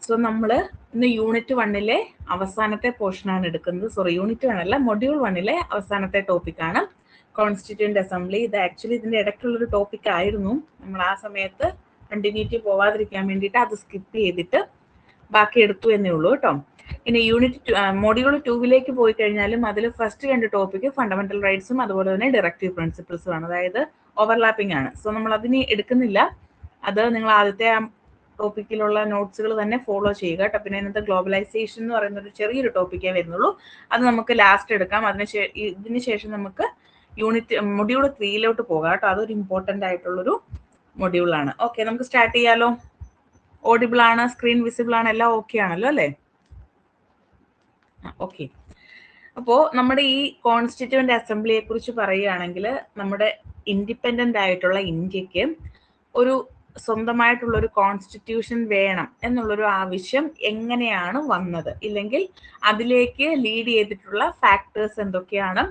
So നമ്മൾ ഇന്ന് unit 1 അവസാനത്തെ പോർഷനാണ് എടുക്കുന്നത്. സോറി, യൂണിറ്റ് 1 അല്ല, മൊഡ്യൂൾ 1 അവസാനത്തെ ടോപ്പിക്കാണ് കോൺസ്റ്റിറ്റ്യൂന്റ് അസംബ്ലി. ഇത് ആക്ച്വലി ഇതിന്റെ ഇടയ്ക്കുള്ളൊരു ടോപ്പിക് ആയിരുന്നു. നമ്മൾ ആ സമയത്ത് കണ്ടിന്യൂറ്റി പോവാതിരിക്കാൻ വേണ്ടിയിട്ട് അത് സ്കിപ്പ് ചെയ്തിട്ട് ബാക്കി എടുത്തു എന്നേ ഉള്ളൂ കേട്ടോ. ഇനി യൂണിറ്റ് മൊഡ്യൂൾ 2 പോയി കഴിഞ്ഞാലും അതിൽ ഫസ്റ്റ് 2 ടോപ്പിക്ക് ഫണ്ടമെന്റൽ റൈറ്റ്സും അതുപോലെ തന്നെ ഡയറക്റ്റീവ് പ്രിൻസിപ്പിൾസും ആണ്. അതായത് ഓവർലാപ്പിംഗ് ആണ്. സോ നമ്മൾ അതിന് എടുക്കുന്നില്ല. അത് നിങ്ങൾ ആദ്യത്തെ ടോപ്പിക്കിലുള്ള നോട്ട്സുകൾ തന്നെ ഫോളോ ചെയ്യുക കേട്ടോ. പിന്നെ ഇന്നത്തെ ഗ്ലോബലൈസേഷൻ എന്ന് പറയുന്ന ഒരു ചെറിയൊരു ടോപ്പിക്കേ വരുന്നുള്ളൂ. അത് നമുക്ക് ലാസ്റ്റ് എടുക്കാം. ഇതിന് ശേഷം നമുക്ക് മൊഡ്യൂൾ 3 പോകാം കേട്ടോ. അതൊരു ഇമ്പോർട്ടൻ്റ് ആയിട്ടുള്ളൊരു മൊഡ്യൂളാണ്. ഓക്കെ, നമുക്ക് സ്റ്റാർട്ട് ചെയ്യാലോ. ഓഡിബിൾ ആണ്, സ്ക്രീൻ വിസിബിൾ ആണ്, എല്ലാം ഓക്കെ ആണല്ലോ അല്ലേ? ഓക്കെ. അപ്പോൾ നമ്മുടെ ഈ കോൺസ്റ്റിറ്റ്യൂവന്റ് അസംബ്ലിയെ കുറിച്ച് പറയുകയാണെങ്കിൽ നമ്മുടെ ഇൻഡിപെൻഡന്റ് ആയിട്ടുള്ള ഇന്ത്യക്ക് ഒരു സ്വന്തമായിട്ടുള്ള ഒരു കോൺസ്റ്റിറ്റ്യൂഷൻ വേണം എന്നുള്ളൊരു ആവശ്യം എങ്ങനെയാണ് വന്നത്, ഇല്ലെങ്കിൽ അതിലേക്ക് ലീഡ് ചെയ്തിട്ടുള്ള ഫാക്ടേഴ്സ് എന്തൊക്കെയാണ്,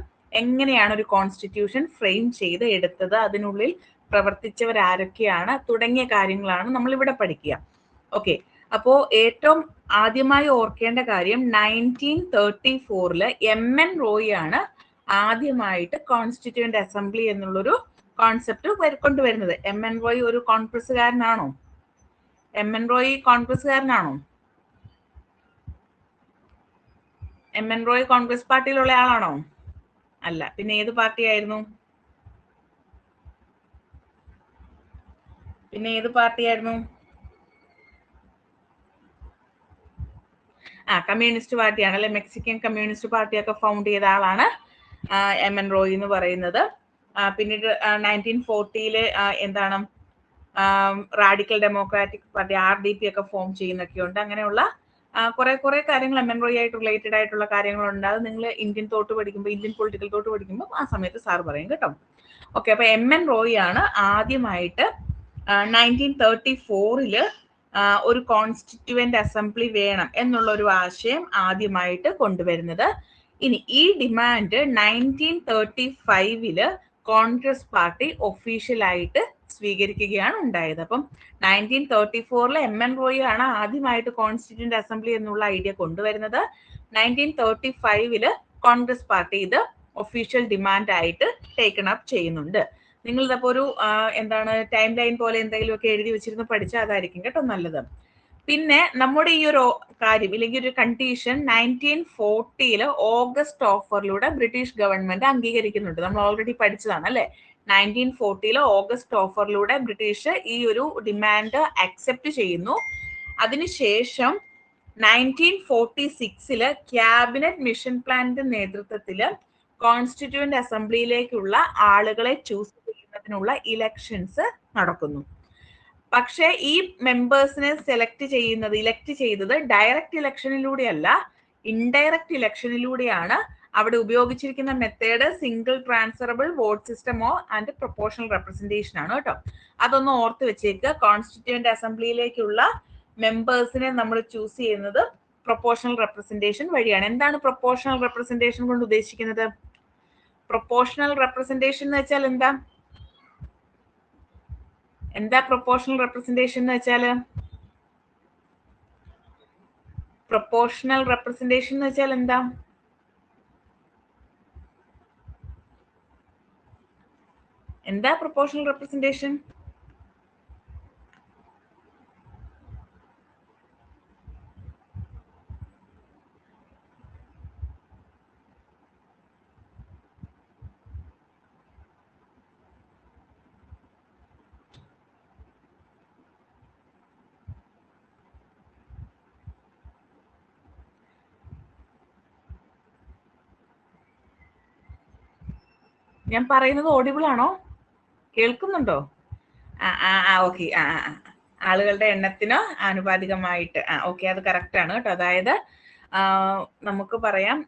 എങ്ങനെയാണ് ഒരു കോൺസ്റ്റിറ്റ്യൂഷൻ ഫ്രെയിം ചെയ്ത് എടുത്തത്, അതിനുള്ളിൽ പ്രവർത്തിച്ചവരാരൊക്കെയാണ് തുടങ്ങിയ കാര്യങ്ങളാണ് നമ്മൾ ഇവിടെ പഠിക്കുക. ഓക്കെ, അപ്പോ ഏറ്റവും ആദ്യമായി ഓർക്കേണ്ട കാര്യം 1934 MN റോയ് ആണ് ആദ്യമായിട്ട് കോൺസ്റ്റിറ്റ്യൂവന്റ് അസംബ്ലി എന്നുള്ളൊരു കോൺസെപ്റ്റ് കൊണ്ടുവരുന്നത്. MN റോയ് ഒരു കോൺഗ്രസ്സുകാരനാണോ? MN റോയ് കോൺഗ്രസ്സുകാരനാണോ? MN റോയ് കോൺഗ്രസ് പാർട്ടിയിലുള്ള ആളാണോ? അല്ല. പിന്നെ ഏത് പാർട്ടിയായിരുന്നു? കമ്മ്യൂണിസ്റ്റ് പാർട്ടിയാണ് അല്ലെ. മെക്സിക്കൻ കമ്മ്യൂണിസ്റ്റ് പാർട്ടിയൊക്കെ ഫൗണ്ട് ചെയ്ത ആളാണ് MN റോയ് എന്ന് പറയുന്നത്. പിന്നീട് 1940 എന്താണ് റാഡിക്കൽ ഡെമോക്രാറ്റിക് പാർട്ടി RDP ഒക്കെ ഫോം ചെയ്യുന്നൊക്കെ ഉണ്ട്. അങ്ങനെയുള്ള കുറെ കാര്യങ്ങൾ MN റോയ് ആയിട്ട് റിലേറ്റഡ് ആയിട്ടുള്ള കാര്യങ്ങളുണ്ട്. അത് നിങ്ങൾ ഇന്ത്യൻ പൊളിറ്റിക്കൽ തോട്ട് പഠിക്കുമ്പോൾ ആ സമയത്ത് സാർ പറയും കേട്ടോ. ഓക്കെ, അപ്പൊ MN റോയ് ആണ് ആദ്യമായിട്ട് 1934 ഒരു കോൺസ്റ്റിറ്റ്യൂവന്റ് അസംബ്ലി വേണം എന്നുള്ള ഒരു ആശയം ആദ്യമായിട്ട് കൊണ്ടുവരുന്നത്. ഇനി ഈ ഡിമാൻഡ് 1935 കോൺഗ്രസ് പാർട്ടി ഒഫീഷ്യലായിട്ട് സ്വീകരിക്കുകയാണ് ഉണ്ടായത്. അപ്പം 1934 MN റോയ് ആണ് ആദ്യമായിട്ട് കോൺസ്റ്റിറ്റ്യൂവന്റ് അസംബ്ലി എന്നുള്ള ഐഡിയ കൊണ്ടുവരുന്നത്. 1935 കോൺഗ്രസ് പാർട്ടി ഇത് ഒഫീഷ്യൽ ഡിമാൻഡ് ആയിട്ട് ടേക്കൺ അപ്പ് ചെയ്യുന്നുണ്ട്. നിങ്ങളിതപ്പോ ഒരു ടൈം ലൈൻ പോലെ എന്തെങ്കിലുമൊക്കെ എഴുതി വെച്ചിരുന്ന് പഠിച്ചാൽ അതായിരിക്കും കേട്ടോ നല്ലത്. പിന്നെ നമ്മുടെ ഈ ഒരു കാര്യം ഇല്ലെങ്കിൽ ഒരു കണ്ടീഷൻ 1940 ഓഗസ്റ്റ് ഓഫറിലൂടെ ബ്രിട്ടീഷ് ഗവൺമെന്റ് അംഗീകരിക്കുന്നുണ്ട്. നമ്മൾ ഓൾറെഡി പഠിച്ചതാണ് അല്ലെ. 1940 ഓഗസ്റ്റ് ഓഫറിലൂടെ ബ്രിട്ടീഷ് ഈ ഒരു ഡിമാൻഡ് അക്സെപ്റ്റ് ചെയ്യുന്നു. അതിനുശേഷം 1946 ക്യാബിനറ്റ് മിഷൻ പ്ലാനിന്റെ നേതൃത്വത്തില് കോൺസ്റ്റിറ്റ്യൂവന്റ് അസംബ്ലിയിലേക്കുള്ള ആളുകളെ ചൂസ് ചെയ്യുന്നതിനുള്ള ഇലക്ഷൻസ് നടക്കുന്നു. പക്ഷെ ഈ മെമ്പേഴ്സിനെ ഇലക്ട് ചെയ്തത് ഡയറക്റ്റ് ഇലക്ഷനിലൂടെയല്ല, ഇൻഡയറക്റ്റ് ഇലക്ഷനിലൂടെയാണ്. അവിടെ ഉപയോഗിച്ചിരിക്കുന്ന മെത്തേഡ് സിംഗിൾ ട്രാൻസ്ഫറബിൾ വോട്ട് സിസ്റ്റമോ ആൻഡ് പ്രൊപ്പോർഷണൽ റെപ്രസെന്റേഷൻ ആണ് കേട്ടോ. അതൊന്ന് ഓർത്ത് വെച്ചേക്കുക. കോൺസ്റ്റിറ്റ്യൂവന്റ് അസംബ്ലിയിലേക്കുള്ള മെമ്പേഴ്സിനെ നമ്മൾ ചൂസ് ചെയ്യുന്നത് പ്രൊപ്പോർഷണൽ റെപ്രസെന്റേഷൻ വഴിയാണ്. എന്താണ് പ്രൊപ്പോർഷണൽ റെപ്രസെന്റേഷൻ കൊണ്ട് ഉദ്ദേശിക്കുന്നത്? പ്രൊപ്പോർഷണൽ റെപ്രസെന്റേഷൻ എന്ന് വെച്ചാൽ എന്താ പ്രൊപ്പോർഷണൽ റെപ്രസെന്റേഷൻ എന്ന് വെച്ചാല്? പ്രൊപ്പോർഷണൽ റെപ്രസെന്റേഷൻ എന്ന് വെച്ചാൽ എന്താ? Proportional representation? ഞാൻ പറയുന്നത് ഓഡിബിൾ ആണോ? കേൾക്കുന്നുണ്ടോ? ഓക്കെ. ആളുകളുടെ എണ്ണത്തിനോ ആനുപാതികമായിട്ട്. ഓക്കെ, അത് കറക്റ്റ് ആണ് കേട്ടോ. അതായത് നമുക്ക് പറയാം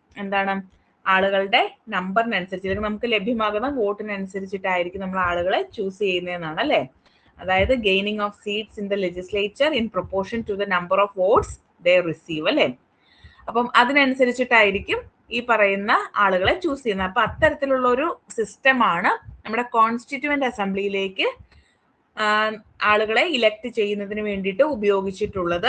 ആളുകളുടെ നമ്പറിനനുസരിച്ച് നമുക്ക് ലഭ്യമാകുന്ന വോട്ടിനനുസരിച്ചിട്ടായിരിക്കും നമ്മൾ ആളുകളെ ചൂസ് ചെയ്യുന്നതെന്നാണ് അല്ലേ. അതായത് gaining of seats in the legislature in proportion to the number of votes they receive അല്ലേ. അപ്പം അതിനനുസരിച്ചിട്ടായിരിക്കും ഈ പറയുന്ന ആളുകളെ ചൂസ് ചെയ്യുന്നത്. അപ്പൊ അത്തരത്തിലുള്ള ഒരു സിസ്റ്റമാണ് നമ്മുടെ കോൺസ്റ്റിറ്റ്യൂവന്റ് അസംബ്ലിയിലേക്ക് ആളുകളെ ഇലക്ട് ചെയ്യുന്നതിന് വേണ്ടിയിട്ട് ഉപയോഗിച്ചിട്ടുള്ളത്.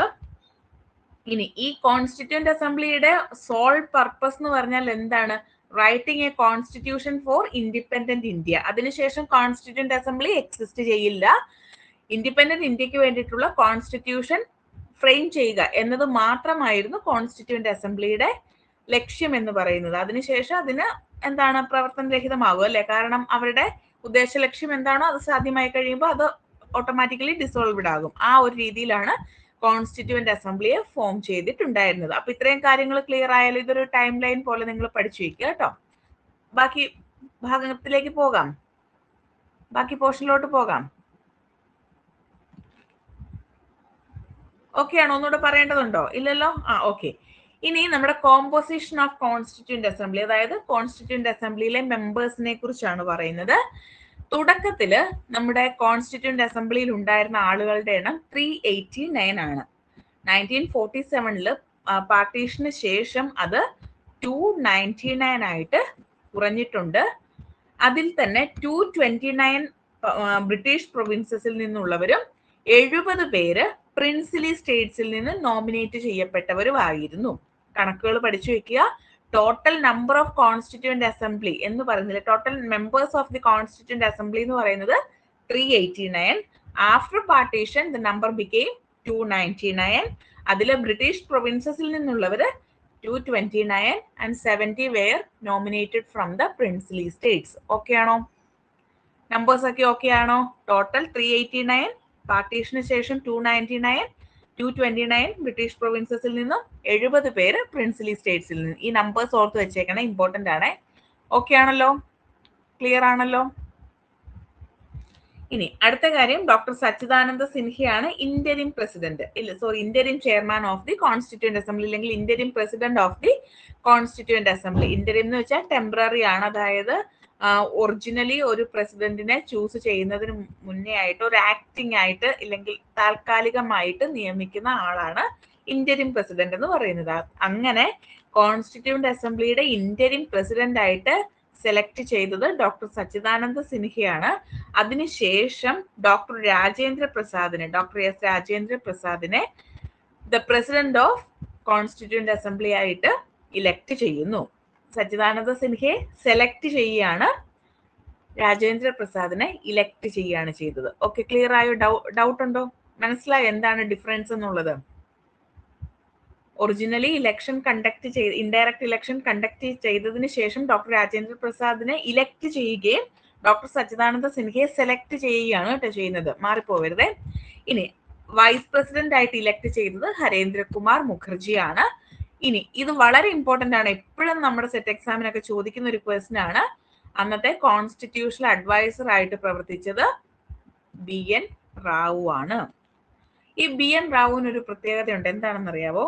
ഇനി ഈ കോൺസ്റ്റിറ്റ്യൂന്റ് അസംബ്ലിയുടെ സോൾ പർപ്പസ് എന്ന് പറഞ്ഞാൽ എന്താണ്? Writing A constitution four independent India. അതിനുശേഷം കോൺസ്റ്റിറ്റ്യൂന്റ് അസംബ്ലി എക്സിസ്റ്റ് ചെയ്യില്ല. ഇൻഡിപെൻഡന്റ് ഇന്ത്യക്ക് വേണ്ടിയിട്ടുള്ള കോൺസ്റ്റിറ്റ്യൂഷൻ ഫ്രെയിം ചെയ്യുക എന്നത് മാത്രമായിരുന്നു കോൺസ്റ്റിറ്റ്യൂന്റ് അസംബ്ലിയുടെ ലക്ഷ്യം എന്ന് പറയുന്നത്. അതിനുശേഷം അതിന് എന്താണ് പ്രവർത്തനരഹിതമാകും അല്ലെ? കാരണം അവരുടെ ഉദ്ദേശ ലക്ഷ്യം എന്താണോ അത് സാധ്യമായി കഴിയുമ്പോൾ അത് ഓട്ടോമാറ്റിക്കലി ഡിസോൾവ്ഡ് ആകും. ആ ഒരു രീതിയിലാണ് കോൺസ്റ്റിറ്റ്യൂന്റ് അസംബ്ലിയെ ഫോം ചെയ്തിട്ടുണ്ടായിരുന്നത്. അപ്പൊ ഇത്രയും കാര്യങ്ങൾ ക്ലിയർ ആയാലും ഇതൊരു ടൈം ലൈൻ പോലെ നിങ്ങൾ പഠിച്ചു വെക്കുക കേട്ടോ. ബാക്കി ഭാഗത്തിലേക്ക് പോകാം, ബാക്കി പോർഷനിലോട്ട് പോകാം. ഓക്കെ ആണോ? ഒന്നുകൂടെ പറയേണ്ടതുണ്ടോ? ഇല്ലല്ലോ. ഓക്കെ. ഇനി നമ്മുടെ കോമ്പോസിഷൻ ഓഫ് കോൺസ്റ്റിറ്റ്യൂന്റ് അസംബ്ലി, അതായത് കോൺസ്റ്റിറ്റ്യൂന്റ് അസംബ്ലിയിലെ മെമ്പേഴ്സിനെ കുറിച്ചാണ് പറയുന്നത്. തുടക്കത്തില് നമ്മുടെ കോൺസ്റ്റിറ്റ്യൂന്റ് അസംബ്ലിയിൽ ഉണ്ടായിരുന്ന ആളുകളുടെ എണ്ണം 389 ആണ്. 1947 പാർട്ടീഷന് ശേഷം അത് 299 ആയിട്ട് കുറഞ്ഞിട്ടുണ്ട്. അതിൽ തന്നെ 229 ബ്രിട്ടീഷ് പ്രൊവിൻസസിൽ നിന്നുള്ളവരും 70 പേര് പ്രിൻസിലി സ്റ്റേറ്റ്സിൽ നിന്ന് നോമിനേറ്റ് ചെയ്യപ്പെട്ടവരുമായിരുന്നു. കണക്കുകൾ പഠിച്ചു വെക്കുക. Total number of constituent assembly എന്ന് പറയുന്നില്ല, total members of the constituent assembly എന്ന് പറയുന്നത് 389. After partition the number became 299. അതിലെ ബ്രിട്ടീഷ് പ്രൊവിൻസസിൽ നിന്നുള്ളവർ 229 and 70 were nominated from the princely states. Okay ആണോ? നമ്പേഴ്സ് ഒക്കെ ഓക്കെ ആണോ? ടോട്ടൽ 389, പാർട്ടീഷന് ശേഷം 299, 229 ബ്രിട്ടീഷ് പ്രൊവിൻസസിൽ നിന്നും 70 പേര് പ്രിൻസിലി സ്റ്റേറ്റ്സിൽ നിന്നും. ഈ നമ്പേഴ്സ് ഓർത്ത് വെച്ചേക്കണം, ഇമ്പോർട്ടന്റ് ആണ്. ഓക്കെ ആണല്ലോ? ക്ലിയർ ആണല്ലോ? ഇനി അടുത്ത കാര്യം, ഡോക്ടർ സച്ചിദാനന്ദ സിൻഹയാണ് interim president, interim chairman of the constituent assembly, അല്ലെങ്കിൽ interim president of the constituent assembly. Interim എന്ന് വെച്ചാൽ ടെമ്പററി ആണ്, അതായത് ഒറിജിനലി ഒരു പ്രസിഡന്റിനെ ചൂസ് ചെയ്യുന്നതിന് മുന്നേ ആയിട്ട് ഒരു ആക്ടിംഗ് ആയിട്ട് ഇല്ലെങ്കിൽ താൽക്കാലികമായിട്ട് നിയമിക്കുന്ന ആളാണ് ഇന്റരിം പ്രസിഡന്റ് എന്ന് പറയുന്നത്. അങ്ങനെ കോൺസ്റ്റിറ്റ്യൂന്റ് അസംബ്ലിയുടെ ഇന്റരിം പ്രസിഡന്റ് ആയിട്ട് സെലക്ട് ചെയ്തത് ഡോക്ടർ സച്ചിദാനന്ദ സിൻഹയാണ്. അതിനുശേഷം ഡോക്ടർ രാജേന്ദ്ര പ്രസാദിനെ the president of constituent assembly ആയിട്ട് ഇലക്ട് ചെയ്യുന്നു. സച്ചിദാനന്ദ സിൻഹയെ സെലക്ട് ചെയ്യുകയാണ്, രാജേന്ദ്ര പ്രസാദിനെ ഇലക്ട് ചെയ്യുകയാണ് ചെയ്തത്. ഓക്കെ, ക്ലിയർ ആയോ? ഡൗട്ട് ഉണ്ടോ? മനസ്സിലായോ എന്താണ് ഡിഫറൻസ് എന്നുള്ളത്? Originally election indirect election conduct ചെയ്തതിന് ശേഷം ഡോക്ടർ രാജേന്ദ്ര പ്രസാദിനെ ഇലക്ട് ചെയ്യുകയും ഡോക്ടർ സച്ചിദാനന്ദ സിൻഹയെ സെലക്ട് ചെയ്യുകയാണ് കേട്ടോ ചെയ്യുന്നത്, മാറിപ്പോവരുതേ. ഇനി വൈസ് പ്രസിഡന്റ് ആയിട്ട് ഇലക്ട് ചെയ്തത് ഹരേന്ദ്രകുമാർ മുഖർജിയാണ്. ഇനി ഇത് വളരെ ഇമ്പോർട്ടന്റ് ആണ്, എപ്പോഴും നമ്മുടെ സെറ്റ് എക്സാമിനൊക്കെ ചോദിക്കുന്ന ഒരു ക്വസ്റ്റ്യൻ ആണ്. അന്നത്തെ കോൺസ്റ്റിറ്റ്യൂഷണൽ അഡ്വൈസർ ആയിട്ട് പ്രവർത്തിച്ചത് BN റാവു ആണ്. ഈ BN റാവുവിന് ഒരു പ്രത്യേകതയുണ്ട്, എന്താണെന്ന് അറിയാവോ?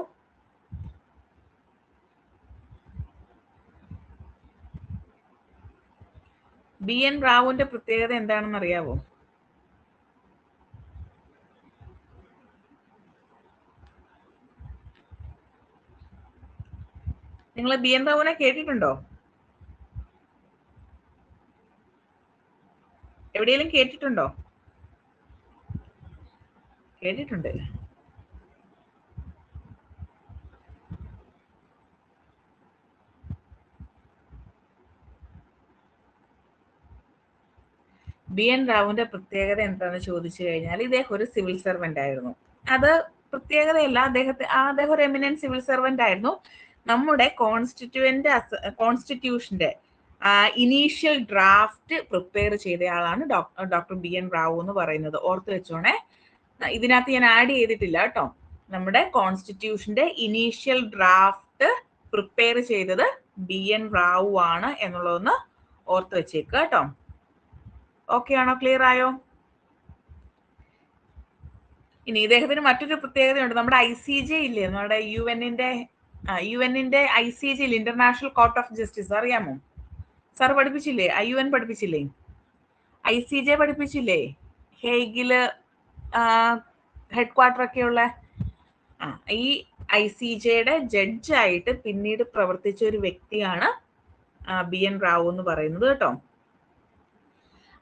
BN റാവുവിന്റെ പ്രത്യേകത എന്താണെന്ന് അറിയാവോ? നിങ്ങൾ BN റാവുവിനെ കേട്ടിട്ടുണ്ടോ? എവിടെയെങ്കിലും കേട്ടിട്ടുണ്ടോ? കേട്ടിട്ടുണ്ട്. BN റാവുവിന്റെ പ്രത്യേകത എന്താണെന്ന് ചോദിച്ചു കഴിഞ്ഞാൽ, ഇദ്ദേഹം ഒരു സിവിൽ സർവന്റ് ആയിരുന്നു. അത് പ്രത്യേകതയല്ല, അദ്ദേഹം ഒരു എമിനന്റ് സിവിൽ സർവന്റ് ആയിരുന്നു. നമ്മുടെ കോൺസ്റ്റിറ്റ്യൂഷന്റെ ഇനീഷ്യൽ ഡ്രാഫ്റ്റ് പ്രിപ്പയർ ചെയ്തയാളാണ് ഡോക്ടർ BN റാവു എന്ന് പറയുന്നത്. ഓർത്ത് വെച്ചോണേ, ഇതിനകത്ത് ഞാൻ ആഡ് ചെയ്തിട്ടില്ല കേട്ടോ. നമ്മുടെ കോൺസ്റ്റിറ്റ്യൂഷന്റെ ഇനീഷ്യൽ ഡ്രാഫ്റ്റ് പ്രിപ്പയർ ചെയ്തത് BN റാവു ആണ് എന്നുള്ളതൊന്ന് ഓർത്ത് വെച്ചേക്കുക കേട്ടോ. ഓക്കെ ആണോ? ക്ലിയർ ആയോ? ഇനി ഇദ്ദേഹത്തിന് മറ്റൊരു പ്രത്യേകതയുണ്ട്. നമ്മുടെ ICJ ഇല്ലേ, നമ്മുടെ യുഎന്നിന്റെ ICJ international court of justice, അറിയാമോ? സാർ പഠിപ്പിച്ചില്ലേ? UN പഠിപ്പിച്ചില്ലേ? ICJ പഠിപ്പിച്ചില്ലേ? ഹേഗില് ഹെഡ് ക്വാർട്ടർ ഒക്കെയുള്ള ഈ ICJയുടെ ജഡ്ജായിട്ട് പിന്നീട് പ്രവർത്തിച്ച ഒരു വ്യക്തിയാണ് BN റാവു എന്ന് പറയുന്നത് കേട്ടോ.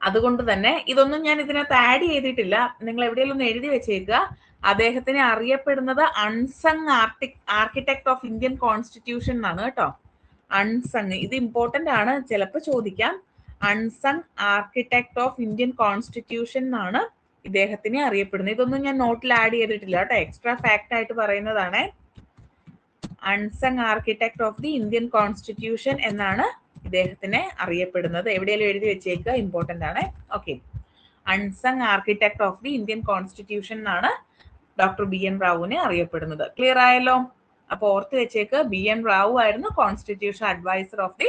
അതുകൊണ്ട് തന്നെ ഇതൊന്നും ഞാൻ ഇതിനകത്ത് ആഡ് ചെയ്തിട്ടില്ല, നിങ്ങൾ എവിടെയെങ്കിലും ഒന്ന് എഴുതി വെച്ചേക്കുക. അദ്ദേഹത്തിനെ അറിയപ്പെടുന്നത് unsung architect of Indian constitution എന്നാണ് കേട്ടോ. അൺസങ്, ഇത് ഇമ്പോർട്ടന്റ് ആണ്, ചിലപ്പോൾ ചോദിക്കാം. Unsung architect of Indian constitution എന്നാണ് ഇദ്ദേഹത്തിനെ അറിയപ്പെടുന്നത്. ഇതൊന്നും ഞാൻ നോട്ടിൽ ആഡ് ചെയ്തിട്ടില്ല കേട്ടോ, എക്സ്ട്രാ ഫാക്ട് ആയിട്ട് പറയുന്നതാണ്. Unsung architect of the Indian constitution എന്നാണ് ഇദ്ദേഹത്തിനെ അറിയപ്പെടുന്നത്. എവിടെയെങ്കിലും എഴുതി വെച്ചേക്കുക, ഇമ്പോർട്ടന്റ് ആണ്. Okay, unsung architect of the Indian constitution എന്നാണ് ഡോക്ടർ ബി എൻ റാവുവിനെ അറിയപ്പെടുന്നത്. ക്ലിയർ ആയല്ലോ? അപ്പൊ ഓർത്ത് വെച്ചേക്ക്, ബി എൻ റാവു ആയിരുന്നു constitution adviser of the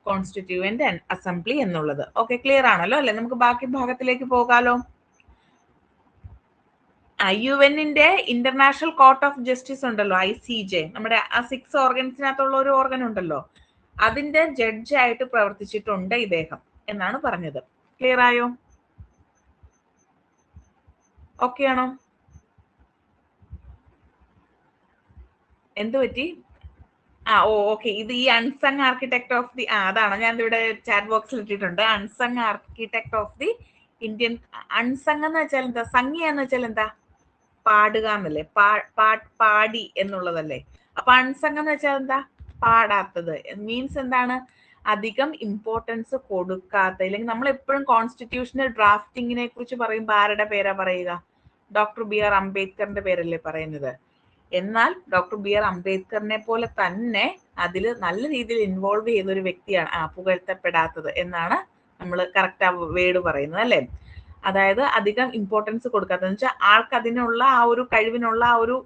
constituent assembly എന്നുള്ളത്. ഓക്കെ, ക്ലിയർ ആണല്ലോ അല്ലെ? നമുക്ക് ബാക്കി ഭാഗത്തിലേക്ക് പോകാലോ. യുഎന്നിന്റെ ഇന്റർനാഷണൽ കോർട്ട് ഓഫ് ജസ്റ്റിസ് ഉണ്ടല്ലോ, ICJ, നമ്മുടെ ആ 6 ഓർഗൻസിനകത്തുള്ള ഒരു ഓർഗൻ ഉണ്ടല്ലോ, അതിന്റെ ജഡ്ജായിട്ട് പ്രവർത്തിച്ചിട്ടുണ്ട് ഇദ്ദേഹം എന്നാണ് പറഞ്ഞത്. ക്ലിയർ ആയോ? ഓക്കെ ആണോ? എന്ത് പറ്റി? ഓക്കെ, ഇത് ഈ അൺസങ് ആർക്കിടെക്ട് ഓഫ് ദി, അതാണ് ഞാൻ ഇവിടെ ചാറ്റ് ബോക്സിൽ ഇട്ടിട്ടുണ്ട്. Unsung architect of the Indian. Unsung എന്ന് വെച്ചാൽ എന്താ? സംഗീയ എന്ന് വെച്ചാൽ എന്താ? പാടുക എന്നല്ലേ, പാടി എന്നുള്ളതല്ലേ. അപ്പൊ അൺസങ് എന്ന് വെച്ചാൽ എന്താ? പാടാത്തത്. മീൻസ് എന്താണ്? അധികം ഇമ്പോർട്ടൻസ് കൊടുക്കാത്ത, ഇല്ലെങ്കിൽ നമ്മൾ എപ്പോഴും കോൺസ്റ്റിറ്റ്യൂഷണൽ ഡ്രാഫ്റ്റിങ്ങിനെ കുറിച്ച് പറയുമ്പോൾ ആരുടെ പേരാ പറയുക? ഡോക്ടർ ബി ആർ അംബേദ്കറിന്റെ പേരല്ലേ പറയുന്നത്. എന്നാൽ ഡോക്ടർ ബി ആർ അംബേദ്കറിനെ പോലെ തന്നെ അതിൽ നല്ല രീതിയിൽ ഇൻവോൾവ് ചെയ്ത ഒരു വ്യക്തിയാണ് പുകഴ്ത്തപ്പെടാത്തത് എന്നാണ് നമ്മൾ കറക്റ്റ് ആ വേർഡ് പറയുന്നത് അല്ലേ. അതായത് അധികം ഇമ്പോർട്ടൻസ് കൊടുക്കാത്തതെന്ന് വെച്ചാൽ ആൾക്ക് അതിനുള്ള ആ ഒരു കഴിവിനുള്ള ആ ഒരു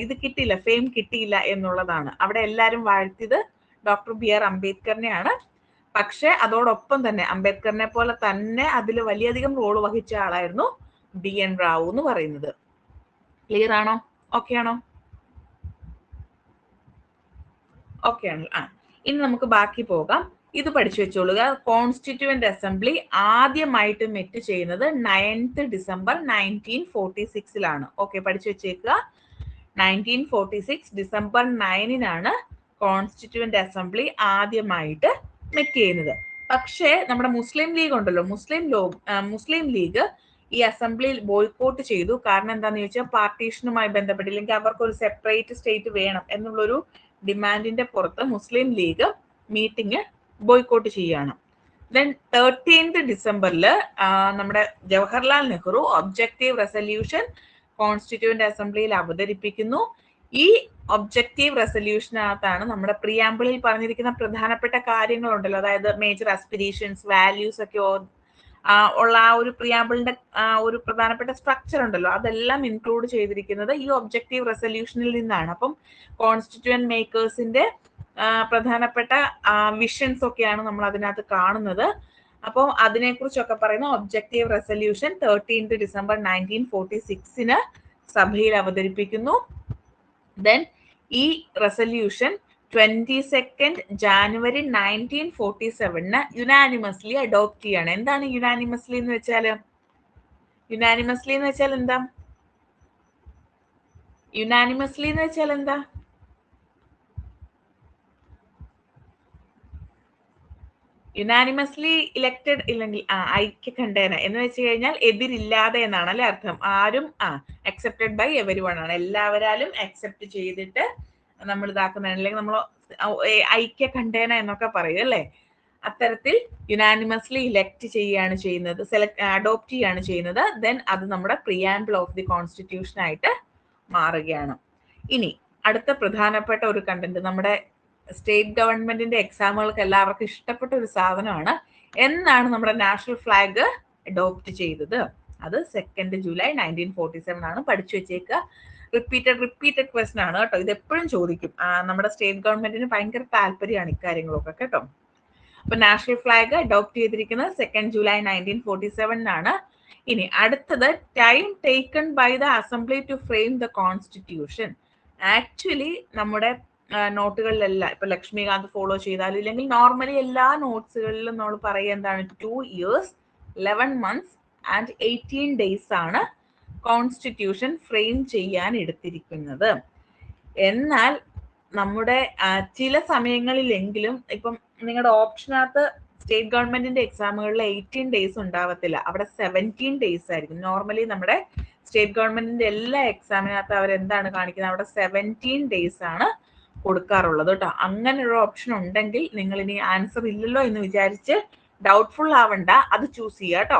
ഇത് കിട്ടിയില്ല, ഫെയിം കിട്ടിയില്ല എന്നുള്ളതാണ്. അവിടെ എല്ലാവരും വാഴ്ത്തിയത് ഡോക്ടർ ബി ആർ അംബേദ്കറിനെയാണ്. പക്ഷെ അതോടൊപ്പം തന്നെ അംബേദ്കറിനെ പോലെ തന്നെ അതിൽ വലിയധികം റോള് വഹിച്ച ആളായിരുന്നു ബി എൻ റാവു എന്ന് പറയുന്നത്. ക്ലിയർ ആണോ? ഓക്കെ ആണോ? ഓക്കെ ആണല്ലോ. ഇനി നമുക്ക് ബാക്കി പോകാം. ഇത് പഠിച്ചു വെച്ചോളുക. കോൺസ്റ്റിറ്റ്യൂവന്റ് അസംബ്ലി ആദ്യമായിട്ട് മെറ്റ് ചെയ്യുന്നത് 9th ഡിസംബർ 1946 ഓക്കെ, പഠിച്ചു വെച്ചേക്കുക. 1946 ഡിസംബർ 9 കോൺസ്റ്റിറ്റ്യൂവന്റ് അസംബ്ലി ആദ്യമായിട്ട് മെറ്റ് ചെയ്യുന്നത്. പക്ഷേ നമ്മുടെ മുസ്ലിം ലീഗ് ഉണ്ടല്ലോ, മുസ്ലിം ലീഗ് ഈ അസംബ്ലിയിൽ ബോയ്ക്കോട്ട് ചെയ്തു. കാരണം എന്താന്ന് ചോദിച്ചാൽ പാർട്ടീഷനുമായി ബന്ധപ്പെട്ട്, ഇല്ലെങ്കിൽ അവർക്ക് ഒരു സെപ്പറേറ്റ് സ്റ്റേറ്റ് വേണം എന്നുള്ളൊരു ഡിമാൻഡിന്റെ പുറത്ത് മുസ്ലിം ലീഗ് മീറ്റിംഗ് ബോയ്ക്കോട്ട് ചെയ്യുകയാണ്. ദെൻ 13th ഡിസംബറിൽ നമ്മുടെ Jawaharlal Nehru objective resolution constituent അസംബ്ലിയിൽ അവതരിപ്പിക്കുന്നു. ഈ ഒബ്ജക്റ്റീവ് റെസൊല്യൂഷനകത്താണ് നമ്മുടെ പ്രിയാമ്പിളിൽ പറഞ്ഞിരിക്കുന്ന പ്രധാനപ്പെട്ട കാര്യങ്ങളുണ്ടല്ലോ, അതായത് മേജർ ആസ്പിരേഷൻസ്, വാല്യൂസ് ഒക്കെ ഉള്ള ആ ഒരു പ്രിയാമ്പിളിന്റെ ഒരു പ്രധാനപ്പെട്ട സ്ട്രക്ചർ ഉണ്ടല്ലോ, അതെല്ലാം ഇൻക്ലൂഡ് ചെയ്തിരിക്കുന്നത് ഈ ഒബ്ജക്റ്റീവ് റെസൊല്യൂഷനിൽ നിന്നാണ്. അപ്പം കോൺസ്റ്റിറ്റ്യൂവന്റ് മേക്കേഴ്സിന്റെ പ്രധാനപ്പെട്ട വിഷൻസ് ഒക്കെയാണ് നമ്മൾ അതിനകത്ത് കാണുന്നത്. അപ്പോൾ അതിനെക്കുറിച്ചൊക്കെ പറയുന്ന ഒബ്ജക്റ്റീവ് റെസൊല്യൂഷൻ 13th ഡിസംബർ 1946 സഭയിൽ അവതരിപ്പിക്കുന്നു. ദെൻ ഈ resolution 22nd January 1947 unanimously adopt ചെയ്യാണ്. എന്താണ് യുനാനിമസ്ലി എന്ന് വെച്ചാൽ? യുനാനിമസ്ലി എന്ന് വെച്ചാൽ എന്താ? യുനാനിമസ്ലി എന്ന് വെച്ചാൽ എന്താ? യുനാനിമസ്ലി ഇലക്റ്റഡ്, ഇല്ലെങ്കിൽ ഐക്യകണ്ഠേന എന്ന് വെച്ച് കഴിഞ്ഞാൽ എതിരില്ലാതെ എന്നാണ് അല്ലെ അർത്ഥം. ആരും അക്സെപ്റ്റഡ് ബൈ എവരിവൺ ആണ്, എല്ലാവരാലും അക്സെപ്റ്റ് ചെയ്തിട്ട് നമ്മൾ ഇതാക്കുന്നതാണ്, അല്ലെങ്കിൽ നമ്മൾ ഐക്യകണ്ഠേന എന്നൊക്കെ പറയും അല്ലെ. അത്തരത്തിൽ യുനാനിമസ്ലി ഇലക്ട് ചെയ്യുകയാണ് ചെയ്യുന്നത്, അഡോപ്റ്റ് ചെയ്യുകയാണ് ചെയ്യുന്നത്. ദെൻ അത് നമ്മുടെ പ്രിയാമ്പിൾ ഓഫ് ദി കോൺസ്റ്റിറ്റ്യൂഷൻ ആയിട്ട് മാറുകയാണ്. ഇനി അടുത്ത പ്രധാനപ്പെട്ട ഒരു കണ്ടന്റ്, നമ്മുടെ സ്റ്റേറ്റ് ഗവൺമെന്റിന്റെ എക്സാമുകൾക്ക് എല്ലാവർക്കും ഇഷ്ടപ്പെട്ട ഒരു സാധനമാണ്. എന്നാണ് നമ്മുടെ നാഷണൽ ഫ്ലാഗ് അഡോപ്റ്റ് ചെയ്തത്? അത് 2nd ജൂലൈ 1947 പഠിച്ചു വെച്ചേക്കുക. റിപ്പീറ്റഡ് ക്വസ്റ്റൻ ആണ് കേട്ടോ, ഇത് എപ്പോഴും ചോദിക്കും. നമ്മുടെ സ്റ്റേറ്റ് ഗവൺമെന്റിന് ഭയങ്കര താല്പര്യമാണ് ഇക്കാര്യങ്ങളൊക്കെ കേട്ടോ. അപ്പൊ നാഷണൽ ഫ്ലാഗ് അഡോപ്റ്റ് ചെയ്തിരിക്കുന്നത് 2nd ജൂലൈ 1947 ഇനി അടുത്തത്, time taken by the assembly to frame the constitution. Actually നമ്മുടെ നോട്ടുകളിലെല്ലാം ഇപ്പൊ ലക്ഷ്മികാന്ത് ഫോളോ ചെയ്താൽ, ഇല്ലെങ്കിൽ നോർമലി എല്ലാ നോട്ട്സുകളിലും നമ്മൾ പറയുക എന്താണ്? 2 years 11 months and 18 days ആണ് കോൺസ്റ്റിറ്റ്യൂഷൻ ഫ്രെയിം ചെയ്യാൻ എടുത്തിരിക്കുന്നത്. എന്നാൽ നമ്മുടെ ചില സമയങ്ങളിലെങ്കിലും, ഇപ്പം നിങ്ങളുടെ ഓപ്ഷനകത്ത് സ്റ്റേറ്റ് ഗവൺമെന്റിന്റെ എക്സാമുകളിൽ 18 days ഉണ്ടാവത്തില്ല, അവിടെ 17 days ആയിരിക്കും. നോർമലി നമ്മുടെ സ്റ്റേറ്റ് ഗവൺമെന്റിന്റെ എല്ലാ എക്സാമിനകത്ത് അവരെന്താണ് കാണിക്കുന്നത്, അവിടെ 17 days ആണ് കൊടുക്കാറുള്ളത് കേട്ടോ. അങ്ങനെ ഒരു ഓപ്ഷൻ ഉണ്ടെങ്കിൽ നിങ്ങൾ ഇനി ആൻസർ ഇല്ലല്ലോ എന്ന് വിചാരിച്ച് ഡൗട്ട്ഫുൾ ആവണ്ട, അത് ചൂസ് ചെയ്യുക കേട്ടോ.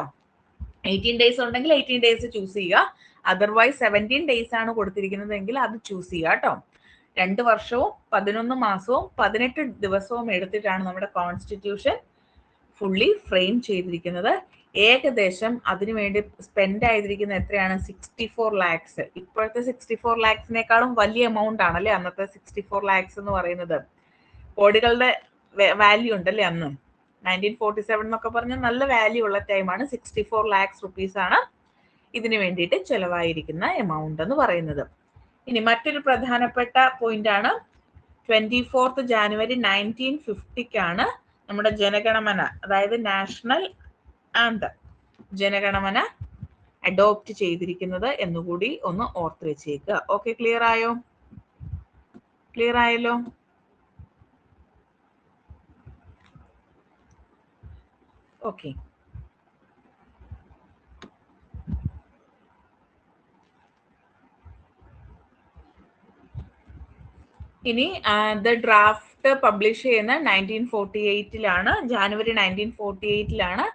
18 days ഉണ്ടെങ്കിൽ 18 days ചൂസ് ചെയ്യുക. അതർവൈസ് 17 days ആണ് കൊടുത്തിരിക്കുന്നതെങ്കിൽ അത് ചൂസ് ചെയ്യുക കേട്ടോ. 2 വർഷവും 11 മാസവും 18 ദിവസവും എടുത്തിട്ടാണ് നമ്മുടെ കോൺസ്റ്റിറ്റ്യൂഷൻ ഫുള്ളി ഫ്രെയിം ചെയ്തിരിക്കുന്നത്. ഏകദേശം അതിനുവേണ്ടി സ്പെൻഡ് ആയിരിക്കുന്നത് എത്രയാണ്? 64 lakhs. ഇപ്പോഴത്തെ 64 lakhsനേക്കാളും വലിയ എമൗണ്ട് ആണല്ലേ അന്നത്തെ 64 lakhs എന്ന് പറയുന്നത്. കോടികളുടെ വാല്യൂ ഉണ്ടല്ലേ അന്ന്. 1947 എന്നൊക്കെ പറഞ്ഞാൽ നല്ല വാല്യൂ ഉള്ള ടൈമാണ്. 64 lakhs rupees ആണ് ഇതിനു വേണ്ടിയിട്ട് ചെലവായിരിക്കുന്ന എമൗണ്ട് എന്ന് പറയുന്നത്. ഇനി മറ്റൊരു പ്രധാനപ്പെട്ട പോയിന്റ് ആണ് 24th January 1950 നമ്മുടെ ജനഗണമന, അതായത് നാഷണൽ ആന്തം, ജനഗണമന അഡോപ്റ്റ് ചെയ്തിരിക്കുന്നത് എന്നുകൂടി ഒന്ന് ഓർത്ത് വെച്ചേക്കുക. ഓക്കെ, ക്ലിയർ ആയോ? ക്ലിയർ ആയല്ലോ? ഓക്കെ. ഇനി ഡ്രാഫ്റ്റ് പബ്ലിഷ് ചെയ്യുന്ന 1948 ജാനുവരി 1948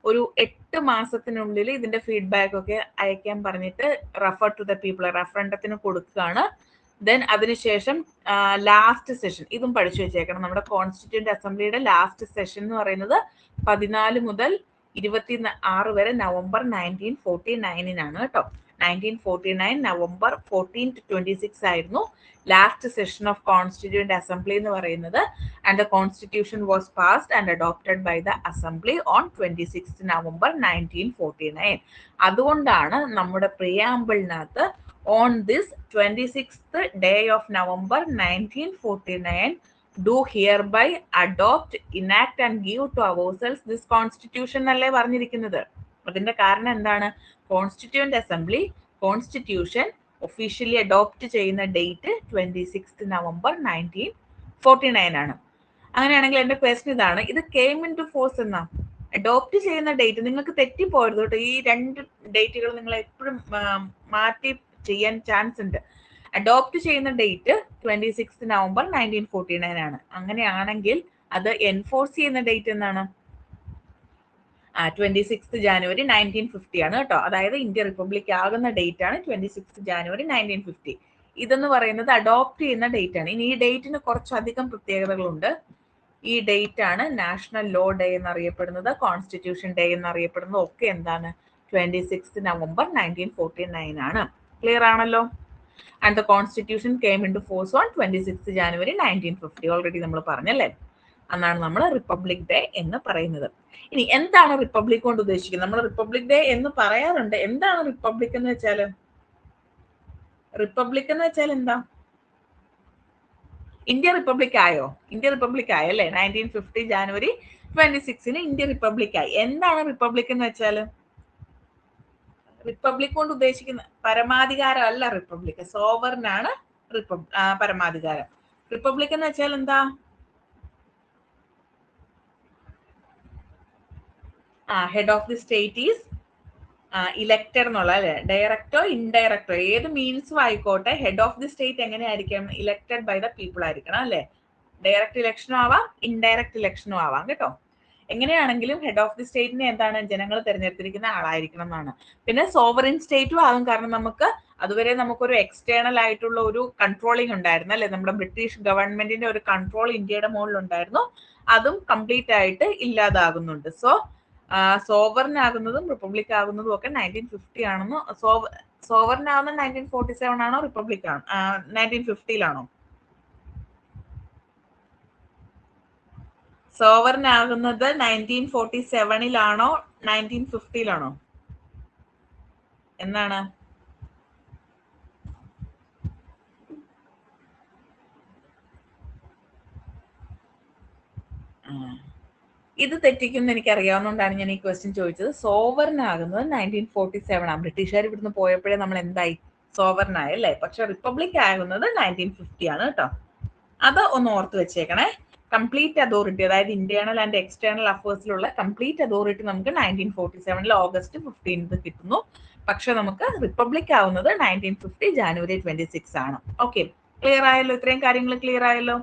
ഒരു 8 മാസത്തിനുള്ളിൽ ഇതിന്റെ ഫീഡ്ബാക്ക് ഒക്കെ അയക്കാൻ പറഞ്ഞിട്ട് റെഫർ ടു ദ പീപ്പിൾ റെഫറൻഡത്തിന് കൊടുക്കുകയാണ്. ദെൻ അതിനുശേഷം ലാസ്റ്റ് സെഷൻ, ഇതും പഠിച്ചു വെച്ചേക്കണം, നമ്മുടെ കോൺസ്റ്റിറ്റ്യൂന്റ് അസംബ്ലിയുടെ ലാസ്റ്റ് സെഷൻ എന്ന് പറയുന്നത് 14 മുതൽ 26 വരെ നവംബർ 1949 കേട്ടോ. 1949 നവംബർ 14 to 26 ആയിരുന്നു last session of constituent assembly എന്ന് പറയുന്നത്. And the constitution was passed and adopted by the assembly on 26 November 1949. അതുകൊണ്ടാണ് നമ്മുടെ പ്രിയാമ്പിളിനകത്ത് on this 26th day of November 1949 do hereby adopt, enact and give to ourselves this constitution അല്ലേ പറഞ്ഞിരിക്കുന്നത്. അതിന്റെ കാരണം എന്താണ്? Constituent assembly constitution officially adopt ചെയ്യുന്ന date 26th November 1949 ആണ്. അങ്ങനെയാണെങ്കിൽ എന്റെ ക്വസ്റ്റ്യൻ ഇതാണ്, ഇത് കെയിം ഇൻ ടു ഫോഴ്സ് എന്നാ അഡോപ്റ്റ് ചെയ്യുന്ന ഡേറ്റ്? നിങ്ങൾക്ക് തെറ്റിപ്പോയത് കേട്ടോ, ഈ 2 ഡേറ്റുകൾ നിങ്ങൾ എപ്പോഴും മാറ്റി ചെയ്യാൻ ചാൻസ് ഉണ്ട്. അഡോപ്റ്റ് ചെയ്യുന്ന ഡേറ്റ് 26th November 1949 ആണ്. അങ്ങനെയാണെങ്കിൽ അത് എൻഫോഴ്സ് ചെയ്യുന്ന ഡേറ്റ് എന്നാണ്? 26th January 1950 ആണ് കേട്ടോ. അതായത് ഇന്ത്യ റിപ്പബ്ലിക് ആകുന്ന ഡേറ്റ് ആണ് 26th January 1950. ഇതെന്ന് പറയുന്നത് അഡോപ്റ്റ് ചെയ്യുന്ന ഡേറ്റ് ആണ്. ഇനി ഈ ഡേറ്റിന് കുറച്ചധികം പ്രത്യേകതകളുണ്ട്. ഈ ഡേറ്റ് ആണ് നാഷണൽ ലോ ഡേ എന്നറിയപ്പെടുന്നത്, കോൺസ്റ്റിറ്റ്യൂഷൻ ഡേ എന്നറിയപ്പെടുന്നത് ഒക്കെ എന്താണ്? 26th November 1949 ആണ്. ക്ലിയർ ആണല്ലോ? And the constitution came into force on 26th January 1950. Already നമ്മൾ പറഞ്ഞല്ലേ, അന്നാണ് നമ്മൾ റിപ്പബ്ലിക് ഡേ എന്ന് പറയുന്നത്. ഇനി എന്താണ് റിപ്പബ്ലിക് കൊണ്ട് ഉദ്ദേശിക്കുന്നത്? നമ്മൾ റിപ്പബ്ലിക് ഡേ എന്ന് പറയാറുണ്ട്. എന്താണ് റിപ്പബ്ലിക് എന്ന് വെച്ചാല്? റിപ്പബ്ലിക് എന്ന് വെച്ചാൽ എന്താ? ഇന്ത്യ റിപ്പബ്ലിക് ആയോ? ഇന്ത്യ റിപ്പബ്ലിക് ആയി അല്ലേ? 1950 January 26 ഇന്ത്യ റിപ്പബ്ലിക് ആയി. എന്താണ് റിപ്പബ്ലിക് എന്ന് വെച്ചാല്? റിപ്പബ്ലിക് കൊണ്ട് ഉദ്ദേശിക്കുന്ന പരമാധികാരം അല്ല റിപ്പബ്ലിക്, സോവറിൻ ആണ് പരമാധികാരം. റിപ്പബ്ലിക് എന്ന് വെച്ചാൽ എന്താ? Head of the state is elected എന്നുള്ള അല്ലെ, ഡയറക്റ്റോ ഇൻഡയറക്റ്റോ ഏത് മീൻസും ആയിക്കോട്ടെ, ഹെഡ് ഓഫ് ദി സ്റ്റേറ്റ് എങ്ങനെയായിരിക്കണം? ഇലക്റ്റഡ് ബൈ ദ പീപ്പിൾ ആയിരിക്കണം അല്ലെ. ഡയറക്റ്റ് ഇലക്ഷനും ആവാം, ഇൻഡയറക്റ്റ് ഇലക്ഷനും ആവാം കേട്ടോ. എങ്ങനെയാണെങ്കിലും ഹെഡ് ഓഫ് ദി സ്റ്റേറ്റിനെ എന്താണ്? ജനങ്ങൾ തിരഞ്ഞെടുത്തിരിക്കുന്ന ആളായിരിക്കണം എന്നാണ്. പിന്നെ സോവറിൻ സ്റ്റേറ്റും ആകും, കാരണം നമുക്ക് അതുവരെ നമുക്കൊരു എക്സ്റ്റേണൽ ആയിട്ടുള്ള ഒരു കൺട്രോളിങ് ഉണ്ടായിരുന്നു അല്ലെ. നമ്മുടെ ബ്രിട്ടീഷ് ഗവൺമെന്റിന്റെ ഒരു കൺട്രോൾ ഇന്ത്യയുടെ മുകളിൽ ഉണ്ടായിരുന്നു, അതും കംപ്ലീറ്റ് ആയിട്ട് ഇല്ലാതാകുന്നുണ്ട്. സോ സോവറിൻ ആകുന്നതും റിപ്പബ്ലിക് ആകുന്നതും ഒക്കെ 1950 ആണെന്ന്. സോവറിൻ ആകുന്നത് 1947 ആണോ? റിപ്പബ്ലിക് ആണോ? 1950 സോവറിൻ ആകുന്നത് 1947 1950 എന്നാണ്? ഇത് തെറ്റിക്കുന്ന എനിക്ക് അറിയാവുന്നതുകൊണ്ടാണ് ഞാൻ ഈ ക്വസ്റ്റ്യൻ ചോദിച്ചത്. സോവറിൻ ആകുന്നത് 1947 ആണ്. ബ്രിട്ടീഷുകാർ ഇവിടുന്ന് പോയപ്പോഴേ നമ്മൾ എന്തായി? സോവറിൻ ആയി അല്ലേ. പക്ഷെ റിപ്പബ്ലിക് ആകുന്നത് 1950 ആണ് കേട്ടോ. അത് ഒന്ന് ഓർത്ത് വെച്ചേക്കണേ. കംപ്ലീറ്റ് അതോറിറ്റി, അതായത് ഇന്റേണൽ ആൻഡ് എക്സ്റ്റേണൽ അഫേഴ്സിലുള്ള കംപ്ലീറ്റ് അതോറിറ്റി നമുക്ക് 1947 August 15 കിട്ടുന്നു. പക്ഷെ നമുക്ക് റിപ്പബ്ലിക് ആവുന്നത് 1950 ജാനുവരി 26 ആണ്. ഓക്കെ, ക്ലിയർ ആയല്ലോ? ഇത്രയും കാര്യങ്ങൾ ക്ലിയർ ആയല്ലോ?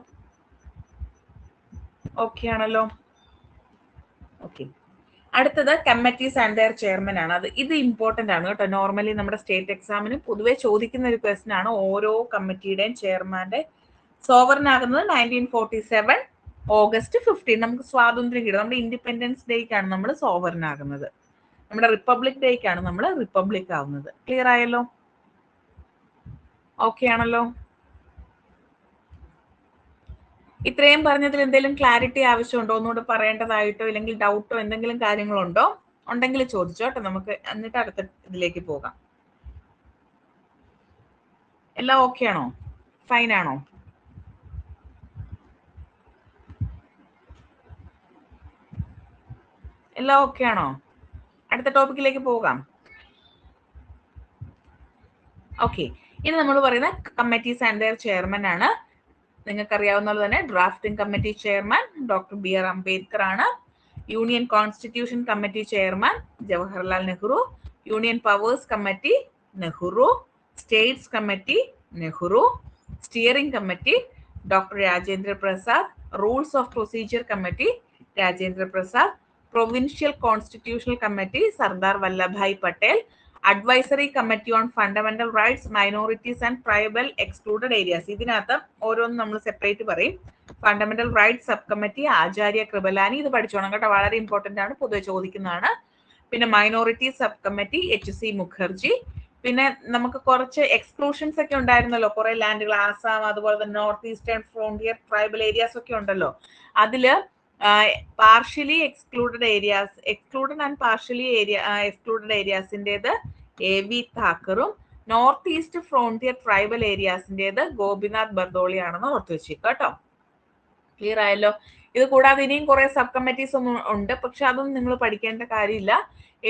ഓക്കെ ആണല്ലോ? ഓക്കെ, അടുത്തത് കമ്മിറ്റീസ് ആൻഡ് ദെയർ ചെയർമാൻ ആണ്. ഇത് ഇമ്പോർട്ടന്റ് ആണ് കേട്ടോ. നോർമലി നമ്മുടെ സ്റ്റേറ്റ് എക്സാമിന് പൊതുവെ ചോദിക്കുന്ന ഒരു ക്വസ്റ്റൻ ആണ്. ഓരോ കമ്മിറ്റിയുടെയും ചെയർമാന്റെ സോവറിൻ ആകുന്നത് 1947 ഓഗസ്റ്റ് 15. നമുക്ക് സ്വാതന്ത്ര്യം കിട്ടും. നമ്മുടെ ഇൻഡിപെൻഡൻസ് ഡേക്കാണ് നമ്മൾ സോവറിൻ ആകുന്നത്. നമ്മുടെ റിപ്പബ്ലിക് ഡേക്കാണ് നമ്മൾ റിപ്പബ്ലിക് ആവുന്നത്. ക്ലിയർ ആയല്ലോ? ഓക്കെ ആണല്ലോ? ഇത്രയും പറഞ്ഞതിൽ എന്തെങ്കിലും ക്ലാരിറ്റി ആവശ്യമുണ്ടോ? ഒന്നുകൂടെ പറയേണ്ടതായിട്ടോ ഇല്ലെങ്കിൽ ഡൗട്ടോ എന്തെങ്കിലും കാര്യങ്ങളുണ്ടോ? ഉണ്ടെങ്കിൽ ചോദിച്ചോ കേട്ടോ. നമുക്ക് എന്നിട്ട് അടുത്ത ഇതിലേക്ക് പോകാം. എല്ലാം ഓക്കെ ആണോ? ഫൈൻ ആണോ? എല്ലാം ഓക്കെ ആണോ? അടുത്ത ടോപ്പിക്കിലേക്ക് പോകാം. ഓക്കെ, ഇനി നമ്മൾ പറയുന്ന കമ്മിറ്റീസ് ആൻഡ് ദെയർ ചെയർമാൻ ആണ്. നിങ്ങൾക്ക് അറിയാവുന്ന പോലെ തന്നെ drafting committee chairman doctor BR Ambedkar ആണ്. Union constitution committee chairman Jawaharlal Nehru. Union powers committee Nehru. States committee Nehru. Steering committee doctor Rajendra Prasad. Rules of procedure committee Rajendra Prasad. Provincial constitutional committee Sardar Vallabhbhai Patel. Advisory committee on fundamental rights minorities and tribal excluded areas. ഇതിനകത്ത് ഓരോന്നും നമ്മൾ separate പറയും. Fundamental rights sub committee Acharya Kripalani. ഇത് പഠിച്ചോണം കേട്ടോ, വളരെ important ആണ്, പൊതുവെ ചോദിക്കുന്നതാണ്. പിന്നെ minority sub committee HC Mukherjee. പിന്നെ നമുക്ക് കുറച്ച് എക്സ്ക്ലൂഷൻസ് ഒക്കെ ഉണ്ടായിരുന്നല്ലോ, കുറെ ലാൻഡുകൾ, ആസാം, അതുപോലെ തന്നെ north eastern frontier tribal areas ഒക്കെ ഉണ്ടല്ലോ. അതില് partially excluded areas, excluded and partially excluded ഏരിയാസിൻ്റെത് AV താക്കറും നോർത്ത് ഈസ്റ്റ് ഫ്രോണ്ടിയർ ട്രൈബൽ ഏരിയാസിൻ്റെത് ഗോപിനാഥ് ബർദോളി ആണെന്ന് ഓർത്ത് വെച്ചേക്കുക കേട്ടോ. ക്ലിയർ ആയല്ലോ? ഇത് കൂടാതെ ഇനിയും കുറെ സബ് കമ്മിറ്റീസ് ഒന്നും ഉണ്ട്, പക്ഷെ അതൊന്നും നിങ്ങൾ പഠിക്കേണ്ട കാര്യമില്ല.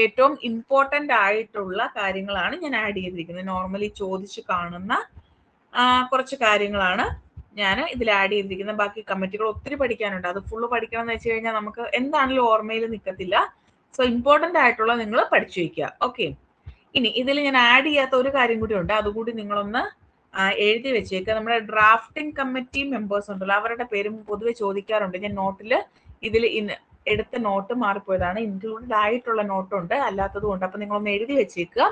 ഏറ്റവും ഇമ്പോർട്ടന്റ് ആയിട്ടുള്ള കാര്യങ്ങളാണ് ഞാൻ ആഡ് ചെയ്തിരിക്കുന്നത്. നോർമലി ചോദിച്ചു കാണുന്ന കുറച്ച് കാര്യങ്ങളാണ് ഞാൻ ഇതിൽ ആഡ് ചെയ്തിരിക്കുന്നത്. ബാക്കി കമ്മിറ്റികൾ ഒത്തിരി പഠിക്കാനുണ്ട്. അത് ഫുള്ള് പഠിക്കണം എന്ന് വെച്ച് കഴിഞ്ഞാൽ നമുക്ക് എന്താണെങ്കിലും ഓർമ്മയിൽ നിൽക്കത്തില്ല. സോ ഇമ്പോർട്ടന്റ് ആയിട്ടുള്ള നിങ്ങൾ പഠിച്ചു വയ്ക്കുക. ഓക്കെ, ഇനി ഇതിൽ ഞാൻ ആഡ് ചെയ്യാത്ത ഒരു കാര്യം കൂടി ഉണ്ട്, അതുകൂടി നിങ്ങളൊന്ന് എഴുതി വെച്ചേക്കുക. നമ്മുടെ ഡ്രാഫ്റ്റിംഗ് കമ്മിറ്റി മെമ്പേഴ്സ് ഉണ്ടല്ലോ, അവരുടെ പേരും പൊതുവെ ചോദിക്കാറുണ്ട്. ഞാൻ നോട്ടിൽ ഇതിൽ എടുത്ത നോട്ട് മാറിപ്പോയതാണ്. ഇൻക്ലൂഡഡ് ആയിട്ടുള്ള നോട്ടുണ്ട്, അല്ലാത്തതും ഉണ്ട്. അപ്പൊ നിങ്ങളൊന്ന് എഴുതി വെച്ചേക്കുക.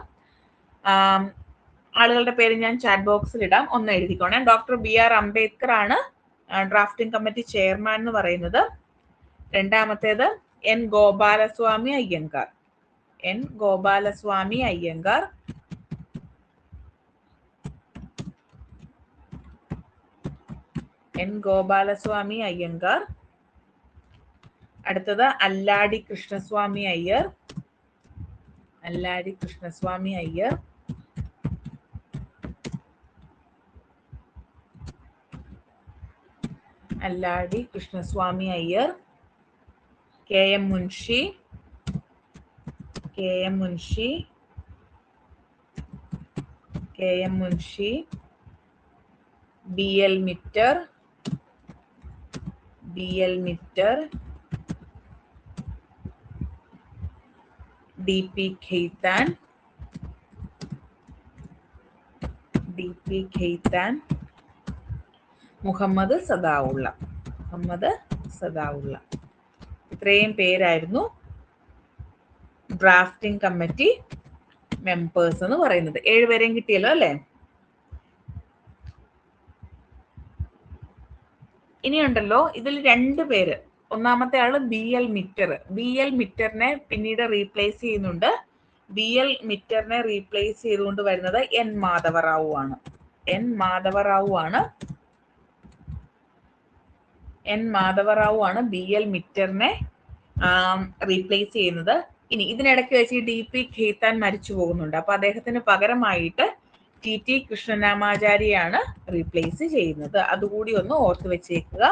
ആളുകളുടെ പേര് ഞാൻ ചാറ്റ് ബോക്സിൽ ഇടാം, ഒന്ന് എഴുതിക്കോണേ. ഡോക്ടർ BR അംബേദ്കർ ആണ് ഡ്രാഫ്റ്റിംഗ് കമ്മിറ്റി ചെയർമാൻ എന്ന് പറയുന്നത്. രണ്ടാമത്തേത് N Gopalaswamy Iyengar. N Gopalaswamy Iyengar. N Gopalaswamy Iyengar. അടുത്തത് Alladi Krishnaswamy Iyer. Alladi Krishnaswamy Iyer. Alladi Krishnaswamy Iyer. KM Munshi. KM Munshi. KM Munshi. BL മിറ്റർ. BL മിറ്റർ. DP Khaitan. DP Khaitan. Muhammad സദാഉള്ള. Muhammad സദാഉള്ള. ഇത്രയും പേരായിരുന്നു ഡ്രാഫ്റ്റിംഗ് കമ്മിറ്റി മെമ്പേഴ്സ് എന്ന് പറയുന്നത്. 7 പേരെയും കിട്ടിയല്ലോ അല്ലേ? ഇനിയുണ്ടല്ലോ ഇതിൽ 2 പേര്. ഒന്നാമത്തെ ആള് BL മിറ്റർ. BL മിറ്ററിനെ പിന്നീട് റീപ്ലേസ് ചെയ്യുന്നുണ്ട്. BL മിറ്ററിനെ റീപ്ലേസ് ചെയ്തുകൊണ്ട് വരുന്നത് N മാധവറാവു ആണ്. N മാധവറാവു ആണ്. N മാധവറാവു ആണ് BL മിറ്ററിനെ റീപ്ലേസ് ചെയ്യുന്നത്. ഇനി ഇതിനിടയ്ക്ക് വെച്ച് DP ഖെയ്ത്താൻ മരിച്ചു പോകുന്നുണ്ട്. അപ്പൊ അദ്ദേഹത്തിന് പകരമായിട്ട് TT കൃഷ്ണരാമാചാരിയാണ് റീപ്ലേസ് ചെയ്യുന്നത്. അതുകൂടി ഒന്ന് ഓർത്ത് വെച്ചേക്കുക.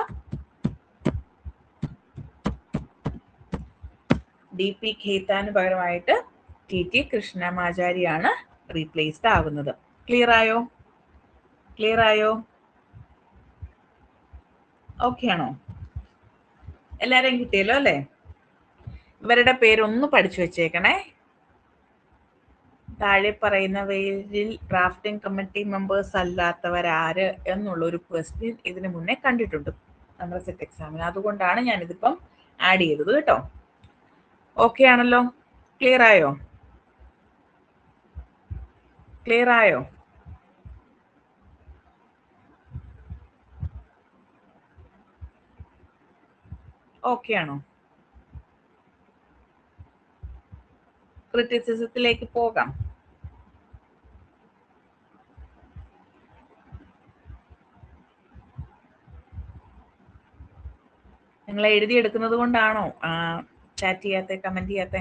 DP ഖെയ്ത്താന് പകരമായിട്ട് TT കൃഷ്ണരാമാചാരിയാണ് റീപ്ലേസ്ഡ് ആകുന്നത്. ക്ലിയർ ആയോ? ക്ലിയർ ആയോ? ഓക്കെ ആണോ? എല്ലാരെയും കിട്ടിയല്ലോ അല്ലേ? ഇവരുടെ പേരൊന്ന് പഠിച്ചു വെച്ചേക്കണേ. താഴെ പറയുന്നവരിൽ ഡ്രാഫ്റ്റിംഗ് കമ്മിറ്റി മെമ്പേഴ്സ് അല്ലാത്തവരാര് എന്നുള്ളൊരു ക്വസ്റ്റ്യൻ ഇതിനു മുന്നേ കണ്ടിട്ടുണ്ട് നമ്മുടെ സെറ്റ് എക്സാമിന്. അതുകൊണ്ടാണ് ഞാനിതിപ്പം ആഡ് ചെയ്തത് കേട്ടോ. ഓക്കെ ആണല്ലോ? ക്ലിയർ ആയോ? ക്ലിയർ ആയോ? ഓക്കെ ആണോ? ക്രിറ്റിസിസത്തിലേക്ക് പോകാം. നിങ്ങൾ എഴുതിയെടുക്കുന്നത് കൊണ്ടാണോ ചാറ്റ് ചെയ്യാത്ത, കമന്റ് ചെയ്യാത്ത?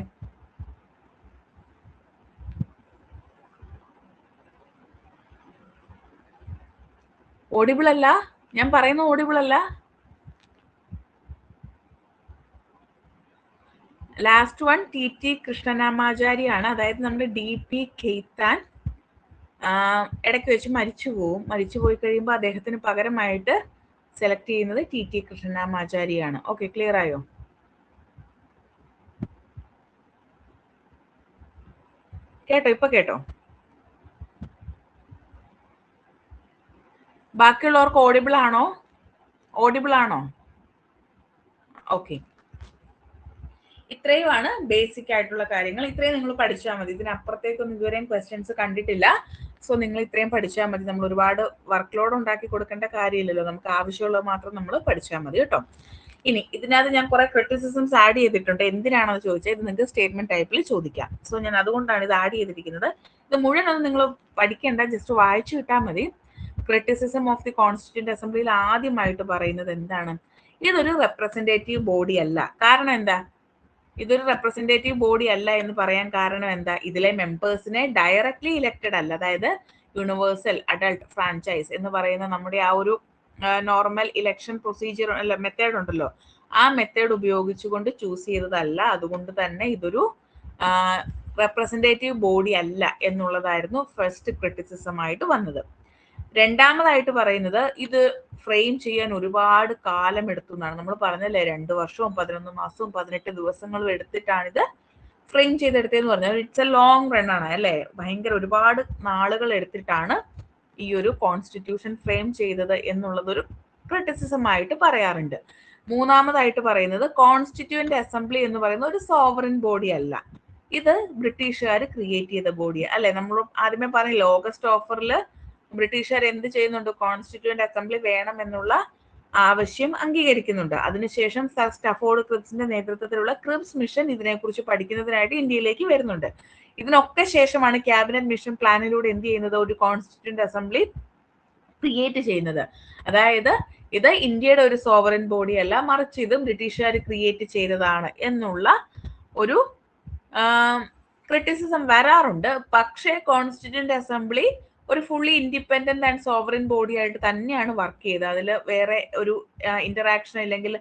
ഓഡിബിൾ അല്ല? ഞാൻ പറയുന്ന ഓഡിബിൾ അല്ല? Last one TT കൃഷ്ണനാമാചാരിയാണ്. അതായത് നമ്മുടെ DP ഖെയ്ത്താൻ ഇടയ്ക്ക് വെച്ച് മരിച്ചു പോവും. മരിച്ചു പോയി കഴിയുമ്പോൾ അദ്ദേഹത്തിന് പകരമായിട്ട് സെലക്ട് ചെയ്യുന്നത് TT കൃഷ്ണനാമാചാരിയാണ്. ഓക്കെ, ക്ലിയർ ആയോ? കേട്ടോ? ഇപ്പൊ കേട്ടോ? ബാക്കിയുള്ളവർക്ക് ഓഡിബിൾ ആണോ? ഓഡിബിൾ ആണോ? ഓക്കെ, ഇത്രയുമാണ് ബേസിക് ആയിട്ടുള്ള കാര്യങ്ങൾ. ഇത്രയും നിങ്ങൾ പഠിച്ചാൽ മതി. ഇതിനപ്പുറത്തേക്കൊന്നും ഇതുവരെയും ക്വസ്റ്റ്യൻസ് കണ്ടിട്ടില്ല. സോ നിങ്ങൾ ഇത്രയും പഠിച്ചാൽ മതി. നമ്മൾ ഒരുപാട് വർക്ക് ലോഡ് ഉണ്ടാക്കി കൊടുക്കേണ്ട കാര്യമില്ലല്ലോ. നമുക്ക് ആവശ്യമുള്ളത് മാത്രം നമ്മൾ പഠിച്ചാൽ മതി കേട്ടോ. ഇനി ഇതിനകത്ത് ഞാൻ കുറെ ക്രിറ്റിസിസംസ് ആഡ് ചെയ്തിട്ടുണ്ട്. എന്തിനാണെന്ന് ചോദിച്ചാൽ ഇത് നിങ്ങൾക്ക് സ്റ്റേറ്റ്മെന്റ് ടൈപ്പിൽ ചോദിക്കാം. സോ ഞാൻ അതുകൊണ്ടാണ് ഇത് ആഡ് ചെയ്തിരിക്കുന്നത്. ഇത് മുഴുവനൊന്നും നിങ്ങൾ പഠിക്കേണ്ട, ജസ്റ്റ് വായിച്ചു കിട്ടാൽ മതി. ക്രിറ്റിസിസം ഓഫ് ദി കോൺസ്റ്റിറ്റ്യൂന്റ് അസംബ്ലിയിൽ ആദ്യമായിട്ട് പറയുന്നത് എന്താണ്? ഇതൊരു റെപ്രസെന്റേറ്റീവ് ബോഡി അല്ല. കാരണം എന്താ? ഇതൊരു റെപ്രസെന്റേറ്റീവ് ബോഡി അല്ല എന്ന് പറയാൻ കാരണം എന്താ? ഇതിലെ മെമ്പേഴ്സിനെ ഡയറക്ട്ലി ഇലക്റ്റഡ് അല്ല. അതായത് യൂണിവേഴ്സൽ അഡൾട്ട് ഫ്രാഞ്ചൈസ് എന്ന് പറയുന്ന നമ്മുടെ ആ ഒരു നോർമൽ ഇലക്ഷൻ പ്രൊസീജിയർ അല്ല, മെത്തേഡ് ഉണ്ടല്ലോ, ആ മെത്തേഡ് ഉപയോഗിച്ചുകൊണ്ട് ചൂസ് ചെയ്തതല്ല. അതുകൊണ്ട് തന്നെ ഇതൊരു റെപ്രസെന്റേറ്റീവ് ബോഡി അല്ല എന്നുള്ളതായിരുന്നു ഫസ്റ്റ് ക്രിറ്റിസിസം ആയിട്ട് വന്നത്. രണ്ടാമതായിട്ട് പറയുന്നത് ഇത് ഫ്രെയിം ചെയ്യാൻ ഒരുപാട് കാലം എടുത്തു എന്നാണ്. നമ്മൾ പറഞ്ഞല്ലേ, 2 വർഷവും 11 മാസവും 18 ദിവസങ്ങളും എടുത്തിട്ടാണ് ഇത് ഫ്രെയിം ചെയ്തെടുത്തതെന്ന് പറഞ്ഞാൽ ഇറ്റ്സ് എ ലോങ് റൺ ആണ് അല്ലേ. ഭയങ്കര ഒരുപാട് നാളുകൾ എടുത്തിട്ടാണ് ഈ ഒരു കോൺസ്റ്റിറ്റ്യൂഷൻ ഫ്രെയിം ചെയ്തത് എന്നുള്ളതൊരു ക്രിറ്റിസിസം ആയിട്ട് പറയാറുണ്ട്. മൂന്നാമതായിട്ട് പറയുന്നത് കോൺസ്റ്റിറ്റ്യൂവന്റ് അസംബ്ലി എന്ന് പറയുന്ന ഒരു സോവറിൻ ബോഡി അല്ല. ഇത് ബ്രിട്ടീഷുകാർ ക്രിയേറ്റ് ചെയ്ത ബോഡിയാണ് അല്ലെ. നമ്മൾ ആദ്യമേ പറഞ്ഞില്ല, ഓഗസ്റ്റ് ഓഫറിൽ ബ്രിട്ടീഷുകാർ എന്ത് ചെയ്യുന്നുണ്ട്? കോൺസ്റ്റിറ്റ്യൂവന്റ് അസംബ്ലി വേണം എന്നുള്ള ആവശ്യം അംഗീകരിക്കുന്നുണ്ട്. അതിനുശേഷം സർ സ്റ്റഫോർഡ് ക്രിപ്സിന്റെ നേതൃത്വത്തിലുള്ള ക്രിപ്സ് മിഷൻ ഇതിനെക്കുറിച്ച് പഠിക്കുന്നതിനായിട്ട് ഇന്ത്യയിലേക്ക് വരുന്നുണ്ട്. ഇതിനൊക്കെ ശേഷമാണ് ക്യാബിനറ്റ് മിഷൻ പ്ലാനിലൂടെ എന്ത് ചെയ്യുന്നത്? ഒരു കോൺസ്റ്റിറ്റ്യൂവന്റ് അസംബ്ലി ക്രിയേറ്റ് ചെയ്യുന്നത്. അതായത് ഇത് ഇന്ത്യയുടെ ഒരു സോവറിൻ ബോഡി അല്ല, മറിച്ച് ഇത് ബ്രിട്ടീഷുകാർ ക്രിയേറ്റ് ചെയ്തതാണ് എന്നുള്ള ഒരു ക്രിറ്റിസിസം വരാറുണ്ട്. പക്ഷേ കോൺസ്റ്റിറ്റ്യൂവന്റ് അസംബ്ലി ഒരു fully independent and sovereign body ആയിട്ട് തന്നെയാണ് വർക്ക് ചെയ്തത്. അതിൽ വേറെ ഒരു ഇന്ററാക്ഷൻ ഇല്ലെങ്കിൽ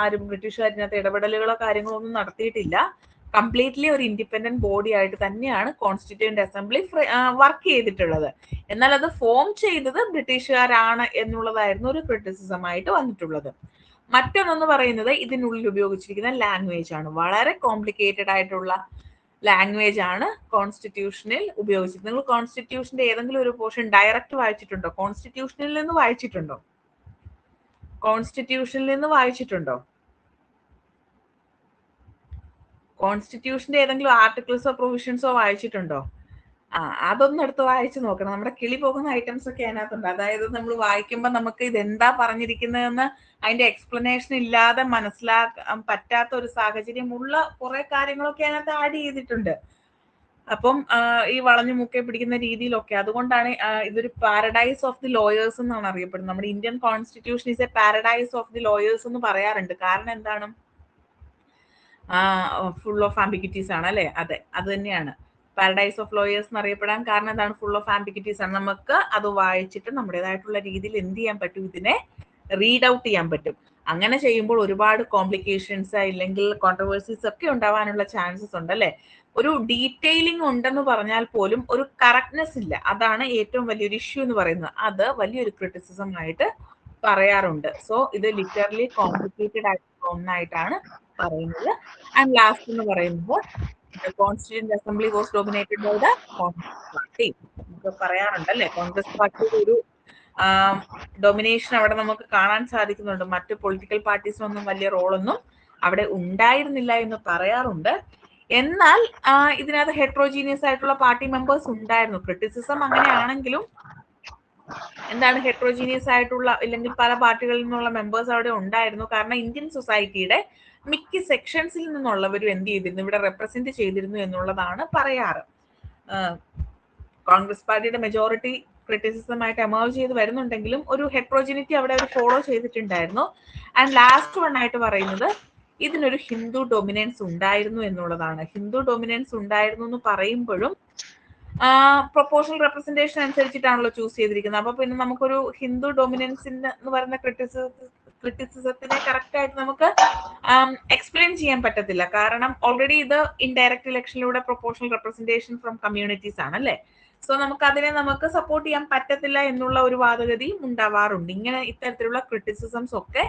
ആരും ബ്രിട്ടീഷുകാരിനകത്ത് ഇടപെടലുകളോ കാര്യങ്ങളോ ഒന്നും നടത്തിയിട്ടില്ല. കംപ്ലീറ്റ്ലി ഒരു ഇൻഡിപെൻഡന്റ് ബോഡി ആയിട്ട് തന്നെയാണ് കോൺസ്റ്റിറ്റ്യൂവന്റ് അസംബ്ലി വർക്ക് ചെയ്തിട്ടുള്ളത്. എന്നാൽ അത് ഫോം ചെയ്തത് ബ്രിട്ടീഷുകാരാണ് എന്നുള്ളതായിരുന്നു ഒരു ക്രിറ്റിസിസം ആയിട്ട് വന്നിട്ടുള്ളത്. മറ്റൊന്നെന്ന് പറയുന്നത് ഇതിനുള്ളിൽ ഉപയോഗിച്ചിരിക്കുന്ന ലാംഗ്വേജ് ആണ്. വളരെ കോംപ്ലിക്കേറ്റഡ് ആയിട്ടുള്ള ലാംഗ്വേജ് ആണ് കോൺസ്റ്റിറ്റ്യൂഷനിൽ ഉപയോഗിച്ചിരിക്കുന്നത്. നിങ്ങൾ കോൺസ്റ്റിറ്റ്യൂഷന്റെ ഏതെങ്കിലും ഒരു പോർഷൻ ഡയറക്റ്റ് വായിച്ചിട്ടുണ്ടോ? കോൺസ്റ്റിറ്റ്യൂഷനിൽ നിന്ന് വായിച്ചിട്ടുണ്ടോ? കോൺസ്റ്റിറ്റ്യൂഷനിൽ നിന്ന് വായിച്ചിട്ടുണ്ടോ? കോൺസ്റ്റിറ്റ്യൂഷന്റെ ഏതെങ്കിലും ആർട്ടിക്കിൾസോ പ്രൊവിഷൻസോ വായിച്ചിട്ടുണ്ടോ? അതൊന്നും എടുത്ത് വായിച്ചു നോക്കണം. നമ്മുടെ കിളി പോകുന്ന ഐറ്റംസ് ഒക്കെ അതിനകത്തുണ്ട്. അതായത് നമ്മൾ വായിക്കുമ്പോൾ നമുക്ക് ഇതെന്താ പറഞ്ഞിരിക്കുന്നതെന്ന് അതിന്റെ എക്സ്പ്ലനേഷൻ ഇല്ലാതെ മനസ്സിലാക്കാൻ പറ്റാത്ത ഒരു സാഹചര്യം ഉള്ള കുറെ കാര്യങ്ങളൊക്കെ അതിനകത്ത് ആഡ് ചെയ്തിട്ടുണ്ട്. അപ്പം ഈ വളഞ്ഞു മുക്കെ പിടിക്കുന്ന രീതിയിലൊക്കെ. അതുകൊണ്ടാണ് ഇതൊരു പാരഡൈസ് ഓഫ് ദി ലോയേഴ്സ് എന്നാണ് അറിയപ്പെടുന്നത്. നമ്മുടെ Indian constitution is A paradise of the lawyers എന്ന് പറയാറുണ്ട്. കാരണം എന്താണ്? ഫുൾ ഓഫ് ആംബിഗ്വിറ്റീസ് ആണ് അല്ലെ. അതെ, അത് തന്നെയാണ് പാരഡൈസ് ഓഫ് ലോയേഴ്സ് എന്നറിയപ്പെടാൻ കാരണം എന്താണ്? ഫുൾ ഓഫ് ആംബിഗ്വിറ്റീസ് ആണ്. നമുക്ക് അത് വായിച്ചിട്ട് നമ്മുടേതായിട്ടുള്ള രീതിയിൽ എന്ത് ചെയ്യാൻ പറ്റും? ഇതിനെ റീഡ് ഔട്ട് ചെയ്യാൻ പറ്റും. അങ്ങനെ ചെയ്യുമ്പോൾ ഒരുപാട് കോംപ്ലിക്കേഷൻസ് ഇല്ലെങ്കിൽ കോൺട്രവേഴ്സീസ് ഒക്കെ ഉണ്ടാവാനുള്ള ചാൻസസ് ഉണ്ട് അല്ലെ. ഒരു ഡീറ്റെയിലിംഗ് ഉണ്ടെന്ന് പറഞ്ഞാൽ പോലും ഒരു കറക്റ്റ്നെസ് ഇല്ല. അതാണ് ഏറ്റവും വലിയൊരു ഇഷ്യൂ എന്ന് പറയുന്നത്. അത് വലിയൊരു ക്രിറ്റിസിസം ആയിട്ട് പറയാറുണ്ട്. സോ ഇത് ലിറ്ററലി കോംപ്ലിക്കേറ്റഡ് ആയിട്ടുള്ള ഒന്നായിട്ടാണ് പറയുന്നത്. ആൻഡ് ലാസ്റ്റ് എന്ന് പറയുമ്പോൾ The Constituent Assembly was dominated by the Congress Party. നമുക്ക് പറയാറുണ്ടല്ലേ കോൺഗ്രസ് പാർട്ടിയുടെ ഒരു ഡൊമിനേഷൻ അവിടെ നമുക്ക് കാണാൻ സാധിക്കുന്നുണ്ട്. മറ്റ് പൊളിറ്റിക്കൽ പാർട്ടീസിനൊന്നും വലിയ റോളൊന്നും അവിടെ ഉണ്ടായിരുന്നില്ല എന്ന് പറയാറുണ്ട്. എന്നാൽ ഇതിനകത്ത് ഹെട്രോജീനിയസ് ആയിട്ടുള്ള പാർട്ടി മെമ്പേഴ്സ് ഉണ്ടായിരുന്നു. ക്രിറ്റിസിസം അങ്ങനെയാണെങ്കിലും എന്താണ് ഹെട്രോജീനിയസ് ആയിട്ടുള്ള അല്ലെങ്കിൽ പല പാർട്ടികളിൽ നിന്നുള്ള മെമ്പേഴ്സ് അവിടെ ഉണ്ടായിരുന്നു. കാരണം ഇന്ത്യൻ സൊസൈറ്റിയുടെ മിക്ക സെക്ഷൻസിൽ നിന്നുള്ളവരും എന്ത് ചെയ്തിരുന്നു, ഇവിടെ റെപ്രസെന്റ് ചെയ്തിരുന്നു എന്നുള്ളതാണ് പറയാറ്. കോൺഗ്രസ് പാർട്ടിയുടെ മെജോറിറ്റി ക്രിറ്റിസിസമായിട്ട് എമേർജ് ചെയ്ത് വരുന്നുണ്ടെങ്കിലും ഒരു ഹെട്രോജിനിറ്റി അവിടെ അവർ ഫോളോ ചെയ്തിട്ടുണ്ടായിരുന്നു. ആൻഡ് ലാസ്റ്റ് വൺ ആയിട്ട് പറയുന്നത് ഇതിനൊരു ഹിന്ദു ഡൊമിനൻസ് ഉണ്ടായിരുന്നു എന്നുള്ളതാണ്. ഹിന്ദു ഡൊമിനൻസ് ഉണ്ടായിരുന്നു എന്ന് പറയുമ്പോഴും പ്രൊപ്പോർഷണൽ റെപ്രസെന്റേഷൻ അനുസരിച്ചിട്ടാണല്ലോ ചൂസ് ചെയ്തിരിക്കുന്നത്. അപ്പൊ പിന്നെ നമുക്കൊരു ഹിന്ദു ഡൊമിനൻസിന്റെ എന്ന് പറയുന്ന ക്രിറ്റിസിസത്തിനെ കറക്റ്റ് ആയിട്ട് നമുക്ക് എക്സ്പ്ലെയിൻ ചെയ്യാൻ പറ്റത്തില്ല. കാരണം ഓൾറെഡി ഇത് ഇൻഡയറക്റ്റ് ഇലക്ഷനിലൂടെ പ്രൊപ്പോർഷണൽ റെപ്രസെന്റേഷൻ ഫ്രം കമ്മ്യൂണിറ്റീസ് ആണ് അല്ലേ. സോ നമുക്ക് അതിനെ നമുക്ക് സപ്പോർട്ട് ചെയ്യാൻ പറ്റത്തില്ല എന്നുള്ള ഒരു വാദഗതിയും ഉണ്ടാവാറുണ്ട്. ഇങ്ങനെ ഇത്തരത്തിലുള്ള ക്രിറ്റിസിസംസ് ഒക്കെ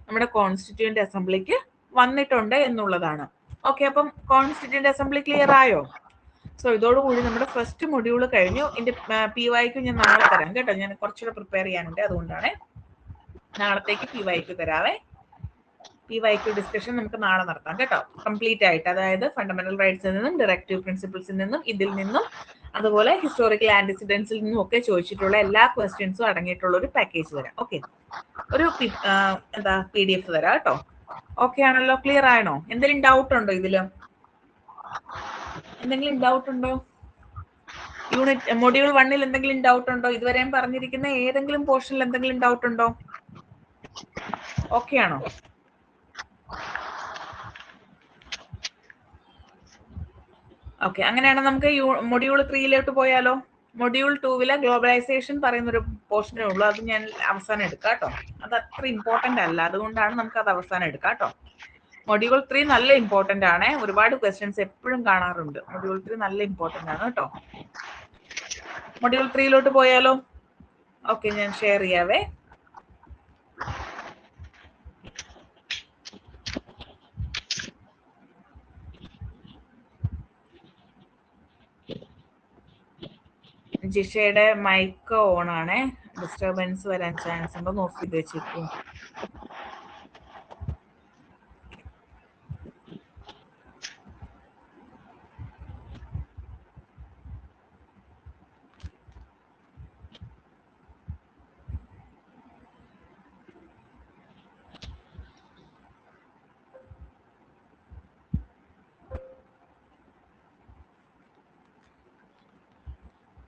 നമ്മുടെ കോൺസ്റ്റിറ്റ്യൂവന്റ് അസംബ്ലിക്ക് വന്നിട്ടുണ്ട് എന്നുള്ളതാണ്. ഓക്കെ, അപ്പം കോൺസ്റ്റിറ്റ്യൂവന്റ് അസംബ്ലി ക്ലിയർ ആയോ? സോ ഇതോടുകൂടി നമ്മുടെ ഫസ്റ്റ് മൊഡ്യൂൾ കഴിഞ്ഞു. ഇതിന്റെ PYQ ഞാൻ നാളെ തരാം കേട്ടോ. ഞാൻ കുറച്ചുകൂടെ പ്രിപ്പയർ ചെയ്യാനുണ്ട്, അതുകൊണ്ടാണ് നാളത്തേക്ക് PYQ തരാവേ. PYQ ഡിസ്കഷൻ നമുക്ക് നാളെ നടത്താം കേട്ടോ, കംപ്ലീറ്റ് ആയിട്ട്. അതായത് ഫണ്ടമെന്റൽ റൈറ്റ്സിൽ നിന്നും ഡയറക്റ്റീവ് പ്രിൻസിപ്പിൾസിൽ നിന്നും ഇതിൽ നിന്നും അതുപോലെ ഹിസ്റ്റോറിക്കൽ ആന്റിസിഡൻസിൽ നിന്നും ഒക്കെ ചോദിച്ചിട്ടുള്ള എല്ലാ ക്വസ്റ്റ്യൻസും അടങ്ങിയിട്ടുള്ള ഒരു പാക്കേജ് തരാം. ഓക്കെ, ഒരു PDF തരാം കേട്ടോ. ഓക്കെ ആണല്ലോ, ക്ലിയർ ആണോ? എന്തെങ്കിലും ഡൗട്ട് ഉണ്ടോ ഇതില്? എന്തെങ്കിലും ഡൗട്ട് ഉണ്ടോ? യൂണിറ്റ് മൊഡ്യൂൾ 1 എന്തെങ്കിലും ഡൗട്ട് ഉണ്ടോ? ഇതുവരെയും പറഞ്ഞിരിക്കുന്ന ഏതെങ്കിലും പോർഷനിൽ എന്തെങ്കിലും ഡൗട്ട് ഉണ്ടോ? ഓക്കെ ആണോ? ഓക്കെ, അങ്ങനെയാണ് നമുക്ക് മൊഡ്യൂൾ 3 പോയാലോ. മൊഡ്യൂൾ 2 ഗ്ലോബലൈസേഷൻ പറയുന്നൊരു പോർഷനേ ഉള്ളൂ. അത് ഞാൻ അവസാനം എടുക്കാം കേട്ടോ. അത് അത്ര ഇമ്പോർട്ടന്റ് അല്ല, അതുകൊണ്ടാണ് നമുക്ക് അത് അവസാനം എടുക്കാം കേട്ടോ. മൊഡ്യൂൾ 3 നല്ല ഇമ്പോർട്ടന്റ് ആണ്. ഒരുപാട് ക്വസ്റ്റ്യൻസ് എപ്പോഴും കാണാറുണ്ട്. മൊഡ്യൂൾ 3 നല്ല ഇമ്പോർട്ടന്റ് ആണ് കേട്ടോ. മൊഡ്യൂൾ 3 പോയാലോ? ഓക്കെ, ഞാൻ ഷെയർ ചെയ്യാവേ. ജിഷയുടെ മൈക്ക് ഓൺ ആണ്, ഡിസ്റ്റർബൻസ് വരാൻ ചാൻസ് ഉണ്ടോ നോക്കി വെച്ചിരിക്കും.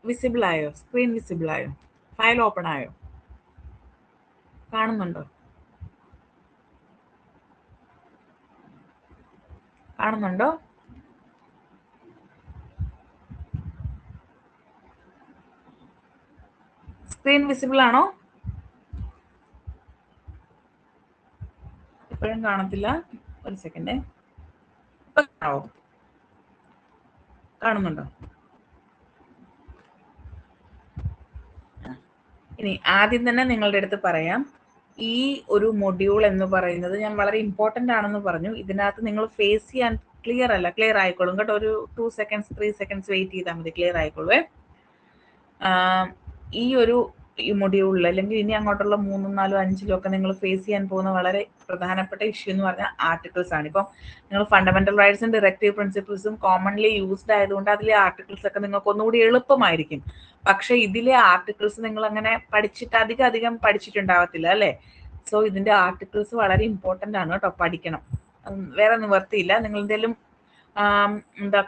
വിസിബിൾ ആയോ? സ്ക്രീൻ വിസിബിൾ ആയോ? ഫയൽ ഓപ്പൺ ആയോ? കാണുന്നുണ്ടോ? കാണുന്നുണ്ടോ? സ്ക്രീൻ വിസിബിൾ ആണോ? ഇപ്പോഴും കാണത്തില്ല, ഒരു സെക്കൻഡ്. കാണുന്നുണ്ടോ? ഇനി ആദ്യം തന്നെ നിങ്ങളുടെ അടുത്ത് പറയാം, ഈ ഒരു മൊഡ്യൂൾ എന്ന് പറയുന്നത് ഞാൻ വളരെ ഇമ്പോർട്ടന്റ് ആണെന്ന് പറഞ്ഞു. ഇതിനകത്ത് നിങ്ങൾ ഫേസ് ചെയ്യാൻ ക്ലിയർ ആയിക്കോളും കേട്ടോ. ഒരു 2 seconds 3 seconds വെയിറ്റ് ചെയ്താൽ മതി, ക്ലിയർ ആയിക്കോളുവേ. ഈ ഒരു മൊഡ്യൂളിൽ അല്ലെങ്കിൽ ഇനി അങ്ങോട്ടുള്ള 3, 4, 5 ഒക്കെ നിങ്ങൾ ഫേസ് ചെയ്യാൻ പോകുന്ന വളരെ പ്രധാനപ്പെട്ട ഇഷ്യൂ എന്ന് പറഞ്ഞാൽ ആർട്ടിക്കിൾസ് ആണ്. ഇപ്പം നിങ്ങൾ ഫണ്ടമെന്റൽ റൈറ്റ്സും ഡയറക്റ്റീവ് പ്രിൻസിപ്പിൾസും കോമൺലി യൂസ്ഡ് ആയതുകൊണ്ട് അതിലെ ആർട്ടിക്കിൾസ് ഒക്കെ നിങ്ങൾക്ക് ഒന്നുകൂടി എളുപ്പമായിരിക്കും. പക്ഷെ ഇതിലെ ആർട്ടിക്കിൾസ് നിങ്ങൾ അങ്ങനെ പഠിച്ചിട്ട് അധികം പഠിച്ചിട്ടുണ്ടാവത്തില്ല അല്ലേ. സോ ഇതിന്റെ ആർട്ടിക്കിൾസ് വളരെ ഇമ്പോർട്ടന്റ് ആണ് കേട്ടോ, പഠിക്കണം. വേറെ നിവർത്തിയില്ല. നിങ്ങൾ എന്തെങ്കിലും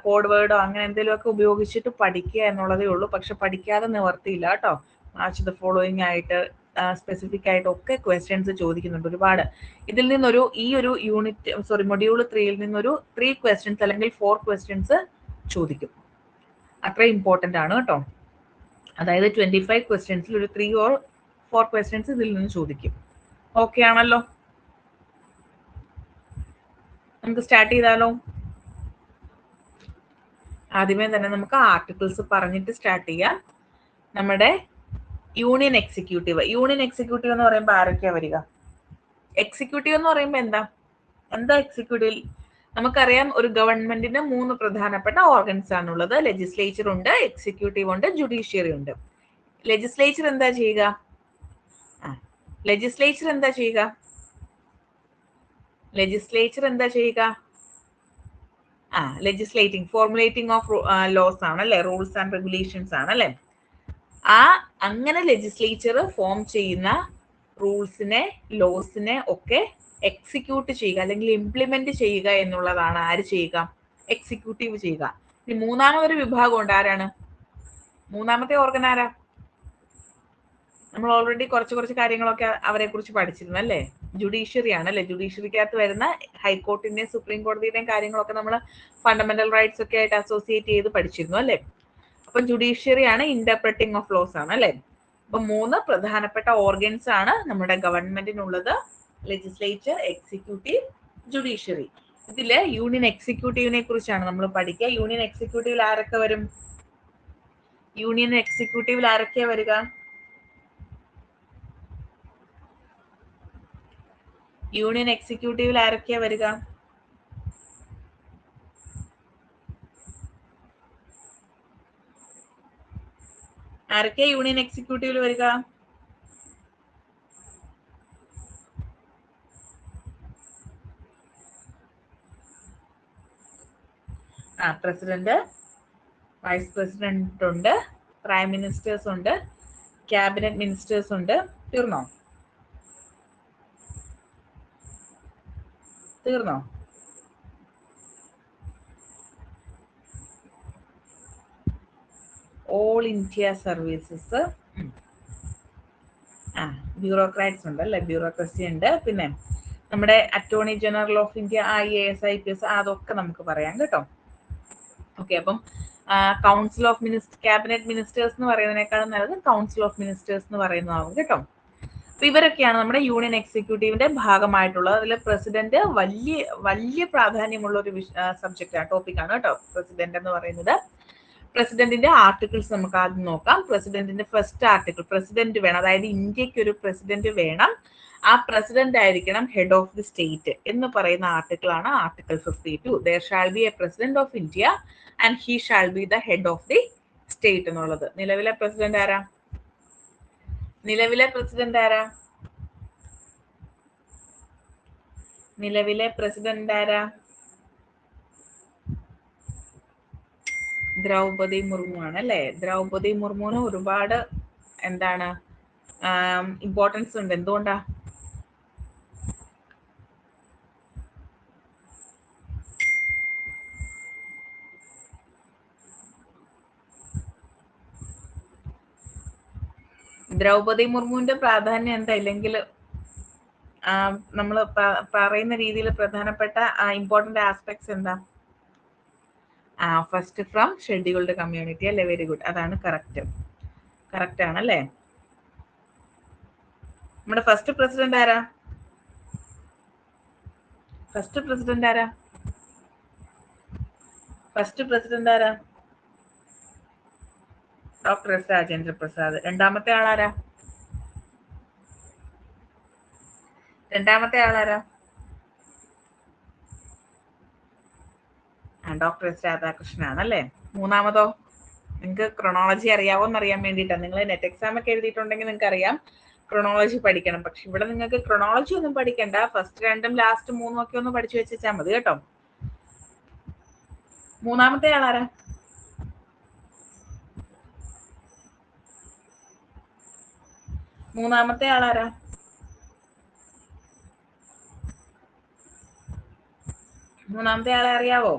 കോഡ് വേർഡോ അങ്ങനെ എന്തെങ്കിലും ഒക്കെ ഉപയോഗിച്ചിട്ട് പഠിക്കുക എന്നുള്ളതേ ഉള്ളൂ. പക്ഷെ പഠിക്കാതെ നിവർത്തിയില്ല കേട്ടോ. മാച്ച് ദ ഫോളോയിങ് ആയിട്ട് സ്പെസിഫിക് ആയിട്ട് ഒക്കെ ക്വസ്റ്റ്യൻസ് ചോദിക്കുന്നുണ്ട് ഒരുപാട്. ഇതിൽ നിന്നൊരു ഈ ഒരു മൊഡ്യൂൾ 3 നിന്നൊരു 3 questions അല്ലെങ്കിൽ 4 questions ചോദിക്കും. അത്ര ഇമ്പോർട്ടന്റ് ആണ് കേട്ടോ. അതായത് 25 questionsil ഒരു 3 or 4 questions ഇതിൽ നിന്ന് ചോദിക്കും. ഓക്കെ ആണല്ലോ, നമുക്ക് സ്റ്റാർട്ട് ചെയ്താലോ? ആദ്യമേ തന്നെ നമുക്ക് ആർട്ടിക്കിൾസ് പറഞ്ഞിട്ട് സ്റ്റാർട്ട് ചെയ്യാം. നമ്മുടെ യൂണിയൻ എക്സിക്യൂട്ടീവ് എന്ന് പറയുമ്പോൾ ആരൊക്കെയാ വരിക? എക്സിക്യൂട്ടീവ് എന്ന് പറയുമ്പോൾ എന്താ എക്സിക്യൂട്ടീവ്? നമുക്കറിയാം ഒരു ഗവൺമെന്റിന് 3 പ്രധാനപ്പെട്ട ഓർഗൻസ് ആണുള്ളത്. ലെജിസ്ലേച്ചർ ഉണ്ട്, എക്സിക്യൂട്ടീവ് ഉണ്ട്, ജുഡീഷ്യറി ഉണ്ട്. ലെജിസ്ലേച്ചർ എന്താ ചെയ്യുക? ലെജിസ്ലേച്ചർ എന്താ ചെയ്യുക? ലെജിസ്ലേച്ചർ എന്താ ചെയ്യുക? ലെജിസ്ലേറ്റിംഗ്, ഫോർമുലേറ്റിംഗ് ഓഫ് ലോസ് ആണ് അല്ലെ, റൂൾസ് ആൻഡ് റെഗുലേഷൻസ് ആണ് അല്ലെ. അങ്ങനെ ലെജിസ്ലേച്ചർ ഫോം ചെയ്യുന്ന റൂൾസിനെ, ലോസിനെ ഒക്കെ എക്സിക്യൂട്ട് ചെയ്യുക അല്ലെങ്കിൽ ഇംപ്ലിമെന്റ് ചെയ്യുക എന്നുള്ളതാണ് ആര് ചെയ്യുക? എക്സിക്യൂട്ടീവ് ചെയ്യുക. ഇനി മൂന്നാമതൊരു വിഭാഗം ഉണ്ട്. ആരാണ് മൂന്നാമത്തെ ഓർഗൻ? ആരാ? നമ്മൾ ഓൾറെഡി കുറച്ച് കാര്യങ്ങളൊക്കെ അവരെ കുറിച്ച് പഠിച്ചിരുന്നു അല്ലേ? ജുഡീഷ്യറി ആണ് അല്ലെ. ജുഡീഷ്യറിക്കകത്ത് വരുന്ന ഹൈക്കോർട്ടിന്റെയും സുപ്രീം കോടതിയുടെയും കാര്യങ്ങളൊക്കെ നമ്മൾ ഫണ്ടമെന്റൽ റൈറ്റ്സ് ഒക്കെ ആയിട്ട് അസോസിയേറ്റ് ചെയ്ത് പഠിച്ചിരുന്നു അല്ലെ. അപ്പൊ ജുഡീഷ്യറി ആണ്, ഇന്റർപ്രറ്റിംഗ് ഓഫ് ലോസ് ആണ് അല്ലെ. അപ്പൊ 3 പ്രധാനപ്പെട്ട ഓർഗൻസ് ആണ് നമ്മുടെ ഗവൺമെന്റിനുള്ളത്: ലെജിസ്ലേച്ചർ, എക്സിക്യൂട്ടീവ്, ജുഡീഷ്യറി. ഇതില് യൂണിയൻ എക്സിക്യൂട്ടീവിനെ കുറിച്ചാണ് നമ്മൾ പഠിക്കുക. യൂണിയൻ എക്സിക്യൂട്ടീവിൽ ആരൊക്കെ വരും? യൂണിയൻ എക്സിക്യൂട്ടീവിൽ ആരൊക്കെയാ വരിക? യൂണിയൻ എക്സിക്യൂട്ടീവിൽ ആരൊക്കെയാ വരിക? ആരൊക്കെയാ യൂണിയൻ എക്സിക്യൂട്ടീവിൽ വരിക? പ്രസിഡന്റ്, വൈസ് പ്രസിഡന്റ് ഉണ്ട്, പ്രൈം മിനിസ്റ്റേഴ്സ് ഉണ്ട്, ക്യാബിനറ്റ് മിനിസ്റ്റേഴ്സ് ഉണ്ട്. തീർന്നോ? ഓൾ ഇന്ത്യ സർവീസസ്, ബ്യൂറോക്രാറ്റ്സ് ഉണ്ട് അല്ലെ, ബ്യൂറോക്രസി ഉണ്ട്. പിന്നെ നമ്മുടെ attorney general of India, IAS, IPS, അതൊക്കെ നമുക്ക് പറയാം കേട്ടോ. ഓക്കെ, അപ്പം കൗൺസിൽ ഓഫ് ക്യാബിനറ്റ് മിനിസ്റ്റേഴ്സ് എന്ന് പറയുന്നതിനേക്കാളും നല്ലത് കൗൺസിൽ ഓഫ് മിനിസ്റ്റേഴ്സ് എന്ന് പറയുന്നതാവും കേട്ടോ. അപ്പൊ ഇവരൊക്കെയാണ് നമ്മുടെ യൂണിയൻ എക്സിക്യൂട്ടീവിന്റെ ഭാഗമായിട്ടുള്ളത്. അതിൽ പ്രസിഡന്റ് വലിയ പ്രാധാന്യമുള്ള ഒരു സബ്ജക്റ്റ് ആണ്, ടോപ്പിക് ആണ് കേട്ടോ പ്രസിഡന്റ് എന്ന് പറയുന്നത്. പ്രസിഡന്റിന്റെ ആർട്ടിക്കിൾസ് നമുക്ക് ആദ്യം നോക്കാം. പ്രസിഡന്റിന്റെ ഫസ്റ്റ് ആർട്ടിക്കിൾ, പ്രസിഡന്റ് വേണം, അതായത് ഇന്ത്യക്ക് ഒരു പ്രസിഡന്റ് വേണം, ആ പ്രസിഡന്റ് ആയിരിക്കണം ഹെഡ് ഓഫ് ദി സ്റ്റേറ്റ് എന്ന് പറയുന്ന ആർട്ടിക്കിൾ ആണ് article 52. there shall be a president of India and he shall be the head of the state എന്നുള്ളത്. നിലവിലെ പ്രസിഡന്റ് ആരാ? നിലവിലെ പ്രസിഡന്റ് ആരാ? നിലവിലെ പ്രസിഡന്റ് ആരാ? ദ്രൗപദി മുർമു ആണ് അല്ലെ. ദ്രൗപദി മുർമുവിന് ഒരുപാട് എന്താണ് ഇമ്പോർട്ടൻസ് ഉണ്ട്. എന്തുകൊണ്ടാ? ദ്രൗപദി മുർമുവിന്റെ പ്രാധാന്യം എന്താ? ഇല്ലെങ്കിൽ നമ്മൾ പറയുന്ന രീതിയിൽ പ്രധാനപ്പെട്ട ഇമ്പോർട്ടന്റ് ആസ്പെക്ട്സ് എന്താ? ഫസ്റ്റ് ഫ്രം ഷെഡ്യൂൾഡ് കമ്മ്യൂണിറ്റി അല്ലേ. വെരി ഗുഡ്, അതാണ് കറക്റ്റ് ആണ് അല്ലേ. നമ്മുടെ ഫസ്റ്റ് പ്രസിഡന്റ് ആരാ? ഫസ്റ്റ് പ്രസിഡന്റ് ആരാ? Doctor S Rajendra Prasad. രണ്ടാമത്തെ ആളാരാ? ഡോക്ടർ എസ് രാധാകൃഷ്ണൻ ആണല്ലേ. മൂന്നാമതോ? നിങ്ങൾക്ക് ക്രൊണോളജി അറിയാവോന്ന് അറിയാൻ വേണ്ടിയിട്ടാണ്. നിങ്ങൾ നെറ്റ് എക്സാം ഒക്കെ എഴുതിയിട്ടുണ്ടെങ്കിൽ നിങ്ങൾക്ക് അറിയാം ക്രൊണോളജി പഠിക്കണം. പക്ഷെ ഇവിടെ നിങ്ങൾക്ക് ക്രൊണോളജി ഒന്നും പഠിക്കണ്ട, ഫസ്റ്റ് 2ഉം ലാസ്റ്റ് 3ഉം ഒക്കെ ഒന്ന് പഠിച്ചു വെച്ചാൽ മതി കേട്ടോ. മൂന്നാമത്തെ ആളാരാ? മൂന്നാമത്തെ ആളാരാ? മൂന്നാമത്തെ ആളെ അറിയാവോ?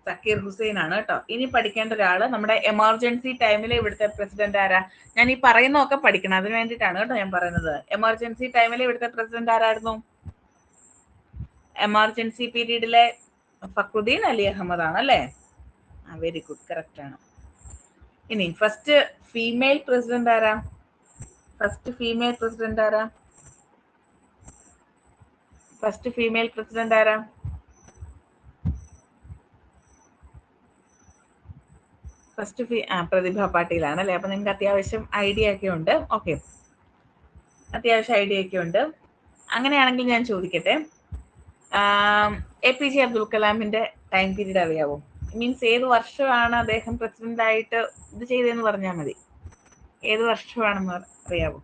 സക്കീർ ഹുസൈൻ ആണ് കേട്ടോ. ഇനി പഠിക്കേണ്ട ഒരാള് നമ്മുടെ എമർജൻസി ടൈമിൽ ഇവിടുത്തെ പ്രസിഡന്റ് ആരാ? ഞാൻ ഈ പറയുന്നതൊക്കെ പഠിക്കണം, അതിന് വേണ്ടിയിട്ടാണ് കേട്ടോ ഞാൻ പറയുന്നത്. എമർജൻസി ടൈമിൽ ഇവിടുത്തെ പ്രസിഡന്റ് ആരായിരുന്നു? എമർജൻസി പീരീഡിലെ ഫക്രുദ്ദീൻ അലി അഹമ്മദ് ആണ് അല്ലേ. വെരി ഗുഡ്, കറക്റ്റ് ആണ്. ഇനി ഫസ്റ്റ് ഫീമെയിൽ പ്രസിഡന്റ് ആരാ? ഫസ്റ്റ് ഫീമെയിൽ പ്രസിഡന്റ് ആരാ? പ്രതിഭ പാട്ടീൽ ആണ് അല്ലെ. അപ്പൊ നിങ്ങൾക്ക് അത്യാവശ്യം ഐഡിയ ഒക്കെ ഉണ്ട്. ഓക്കെ, അത്യാവശ്യം ഐഡിയ ഒക്കെ ഉണ്ട്. അങ്ങനെയാണെങ്കിൽ ഞാൻ ചോദിക്കട്ടെ, APJ അബ്ദുൽ കലാമിന്റെ ടൈം പീരീഡ് അറിയാവോ? മീൻസ് ഏത് വർഷമാണ് അദ്ദേഹം പ്രസിഡന്റ് ആയിട്ട് ഇത് ചെയ്തതെന്ന് പറഞ്ഞാൽ മതി. ഏത് വർഷമാണെന്ന് അറിയാവോ?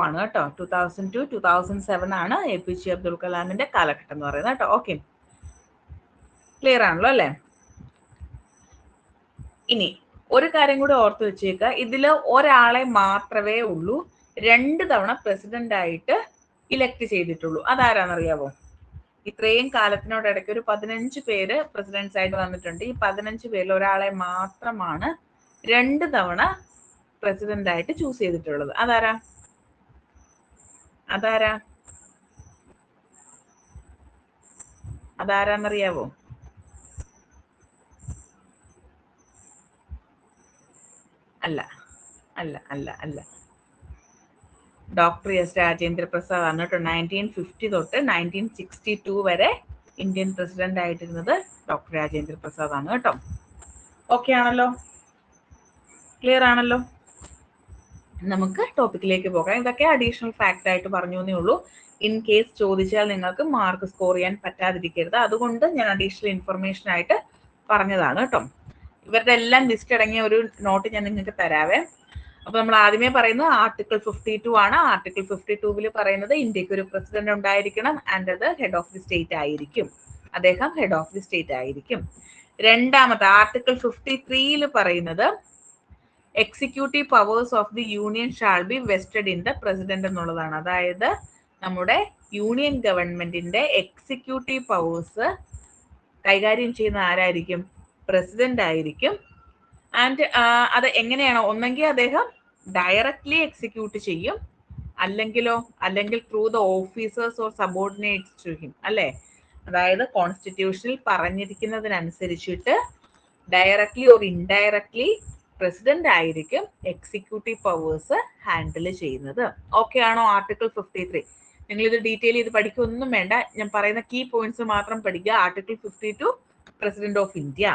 ആണ് കേട്ടോ. 2002, 2007 ആണ് APJ അബ്ദുൽ കലാമിന്റെ കാലഘട്ടം എന്ന് പറയുന്നത് കേട്ടോ. ഓക്കെ, ക്ലിയർ ആണല്ലോ അല്ലേ? ഇനി ഒരു കാര്യം കൂടി ഓർത്ത് വെച്ചേക്കുക, ഇതില് ഒരാളെ മാത്രമേ ഉള്ളൂ 2 തവണ പ്രസിഡന്റ് ആയിട്ട് ഇലക്ട് ചെയ്തിട്ടുള്ളൂ. അതാരാന്നറിയാവോ? ഇത്രയും കാലത്തിനോടിടയ്ക്ക് ഒരു 15 പേര് പ്രസിഡൻസ് ആയിട്ട് വന്നിട്ടുണ്ട്. ഈ 15 പേരിൽ ഒരാളെ മാത്രമാണ് 2 തവണ പ്രസിഡന്റ് ആയിട്ട് ചൂസ് ചെയ്തിട്ടുള്ളത്. അതാരാ? അതാരാന്നറിയാവോ? അല്ല അല്ല അല്ല അല്ല ഡോക്ടർ എസ് രാജേന്ദ്ര പ്രസാദ് ആണ് കേട്ടോ. 1950 തൊട്ട് 1962 വരെ ഇന്ത്യൻ പ്രസിഡന്റ് ആയിട്ടിരുന്നത് ഡോക്ടർ രാജേന്ദ്ര പ്രസാദ് ആണ് കേട്ടോ. ഓക്കെ ആണല്ലോ? ക്ലിയർ ആണല്ലോ? നമുക്ക് ടോപ്പിക്കിലേക്ക് പോകാം. ഇതൊക്കെ അഡീഷണൽ ഫാക്ട് ആയിട്ട് പറഞ്ഞു എന്നേ ഉള്ളൂ. ഇൻ കേസ് ചോദിച്ചാൽ നിങ്ങൾക്ക് മാർക്ക് സ്കോർ ചെയ്യാൻ പറ്റാതിരിക്കരുത്, അതുകൊണ്ട് ഞാൻ അഡീഷണൽ ഇൻഫർമേഷൻ ആയിട്ട് പറഞ്ഞതാണ് കേട്ടോ. ഇവരുടെ എല്ലാം ലിസ്റ്റ് അടങ്ങിയ ഒരു നോട്ട് ഞാൻ നിങ്ങൾക്ക് തരാവേ. അപ്പൊ നമ്മൾ ആദ്യമേ പറയുന്നത് ആർട്ടിക്കിൾ 52 ആണ്. ആർട്ടിക്കിൾ 52 പറയുന്നത് ഇന്ത്യക്ക് ഒരു പ്രസിഡന്റ് ഉണ്ടായിരിക്കണം ആൻഡ് അത് ഹെഡ് ഓഫ് ദി സ്റ്റേറ്റ് ആയിരിക്കും. അദ്ദേഹം ഹെഡ് ഓഫ് ദി സ്റ്റേറ്റ് ആയിരിക്കും. രണ്ടാമത്തെ ആർട്ടിക്കിൾ 53 പറയുന്നത് executive powers of the union shall be vested in the president എന്നുള്ളതാണ്. അതായത് നമ്മുടെ യൂണിയൻ ഗവൺമെന്റിന്റെ എക്സിക്യൂട്ടീവ് പവേഴ്സ് കൈകാര്യം ചെയ്യുന്ന ആരായിരിക്കും? പ്രസിഡന്റ് ആയിരിക്കും. ആൻഡ് അത് എങ്ങനെയാണോ, ഒന്നെങ്കിൽ അദ്ദേഹം ഡയറക്ട്ലി എക്സിക്യൂട്ട് ചെയ്യും, അല്ലെങ്കിൽ through the officers or subordinates to him, അല്ലേ? അതായത് കോൺസ്റ്റിറ്റ്യൂഷനിൽ പറഞ്ഞിരിക്കുന്നതിനനുസരിച്ചിട്ട് ഡയറക്ട്ലി ഓർ ഇൻഡയറക്ട്ലി പ്രസിഡന്റ് ആയിരിക്കും എക്സിക്യൂട്ടീവ് പവേഴ്സ് ഹാൻഡിൽ ചെയ്യുന്നത്. ഓക്കെ ആണോ? ആർട്ടിക്കിൾ 53 നിങ്ങൾ ഇത് ഡീറ്റെയിൽ ചെയ്ത് പഠിക്കൊന്നും വേണ്ട, ഞാൻ പറയുന്ന കീ പോയിന്റ്സ് മാത്രം പഠിക്കുക. Article 52 president of India,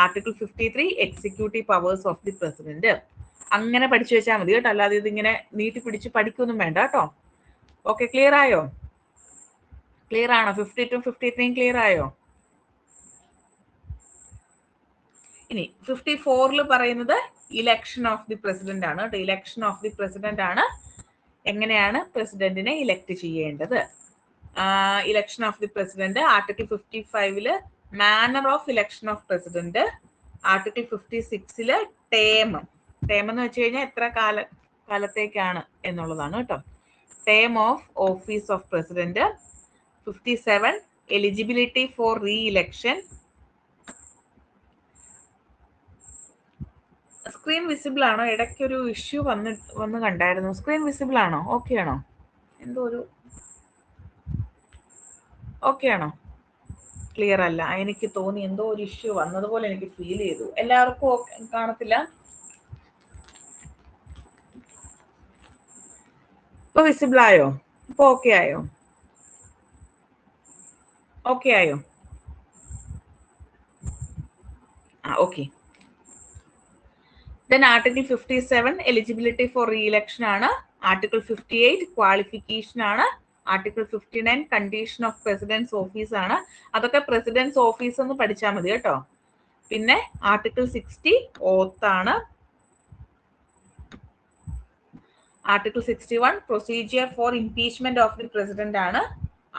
article 53 executive powers of the president. അങ്ങനെ പഠിച്ചു വെച്ചാൽ മതി കേട്ടോ, അല്ലാതെ ഇതിങ്ങനെ നീട്ടി പിടിച്ച് പഠിക്കൊന്നും വേണ്ട കേട്ടോ. ഓക്കെ, ക്ലിയർ ആയോ? ക്ലിയർ ആണോ? 52 53 ക്ലിയർ ആയോ? ഇനി 54 പറയുന്നത് ഇലക്ഷൻ ഓഫ് ദി പ്രസിഡന്റ് ആണ് കേട്ടോ. ഇലക്ഷൻ ഓഫ് ദി പ്രസിഡന്റ് ആണ്. എങ്ങനെയാണ് പ്രസിഡന്റിനെ ഇലക്ട് ചെയ്യേണ്ടത്? Election of the president article 55 manner of election of president, article 56 term എന്ന് വെച്ച് കഴിഞ്ഞാൽ എത്ര കാലത്തേക്കാണ് എന്നുള്ളതാണ് കേട്ടോ. Term of office of president. 57 eligibility four re election. Screen visible ആണോ? ഇടയ്ക്കൊരു ഇഷ്യൂ വന്ന് കണ്ടായിരുന്നു. സ്ക്രീൻ വിസിബിൾ ആണോ? ഓക്കെ ആണോ? എന്തോ ഒരു ഓക്കെ ആണോ? ക്ലിയർ അല്ല, എനിക്ക് തോന്നി എന്തോ ഒരു ഇഷ്യൂ വന്നതുപോലെ എനിക്ക് ഫീൽ ചെയ്തു. എല്ലാവർക്കും കാണത്തില്ല? ഇപ്പൊ വിസിബിൾ ആയോ? ഇപ്പൊ ഓക്കെ ആയോ? ഓക്കെ ആയോ? Okay. Then Article 57 eligibility for re-election ആണ്. Article 58 qualification ആണ്. Article 59 condition of president's office ആണ്. അതൊക്കെ president's office എന്ന് പഠിച്ചാൽ മതി കേട്ടോ. പിന്നെ Article 60 oath ആണ്. Article 61 procedure for impeachment of the president ആണ്.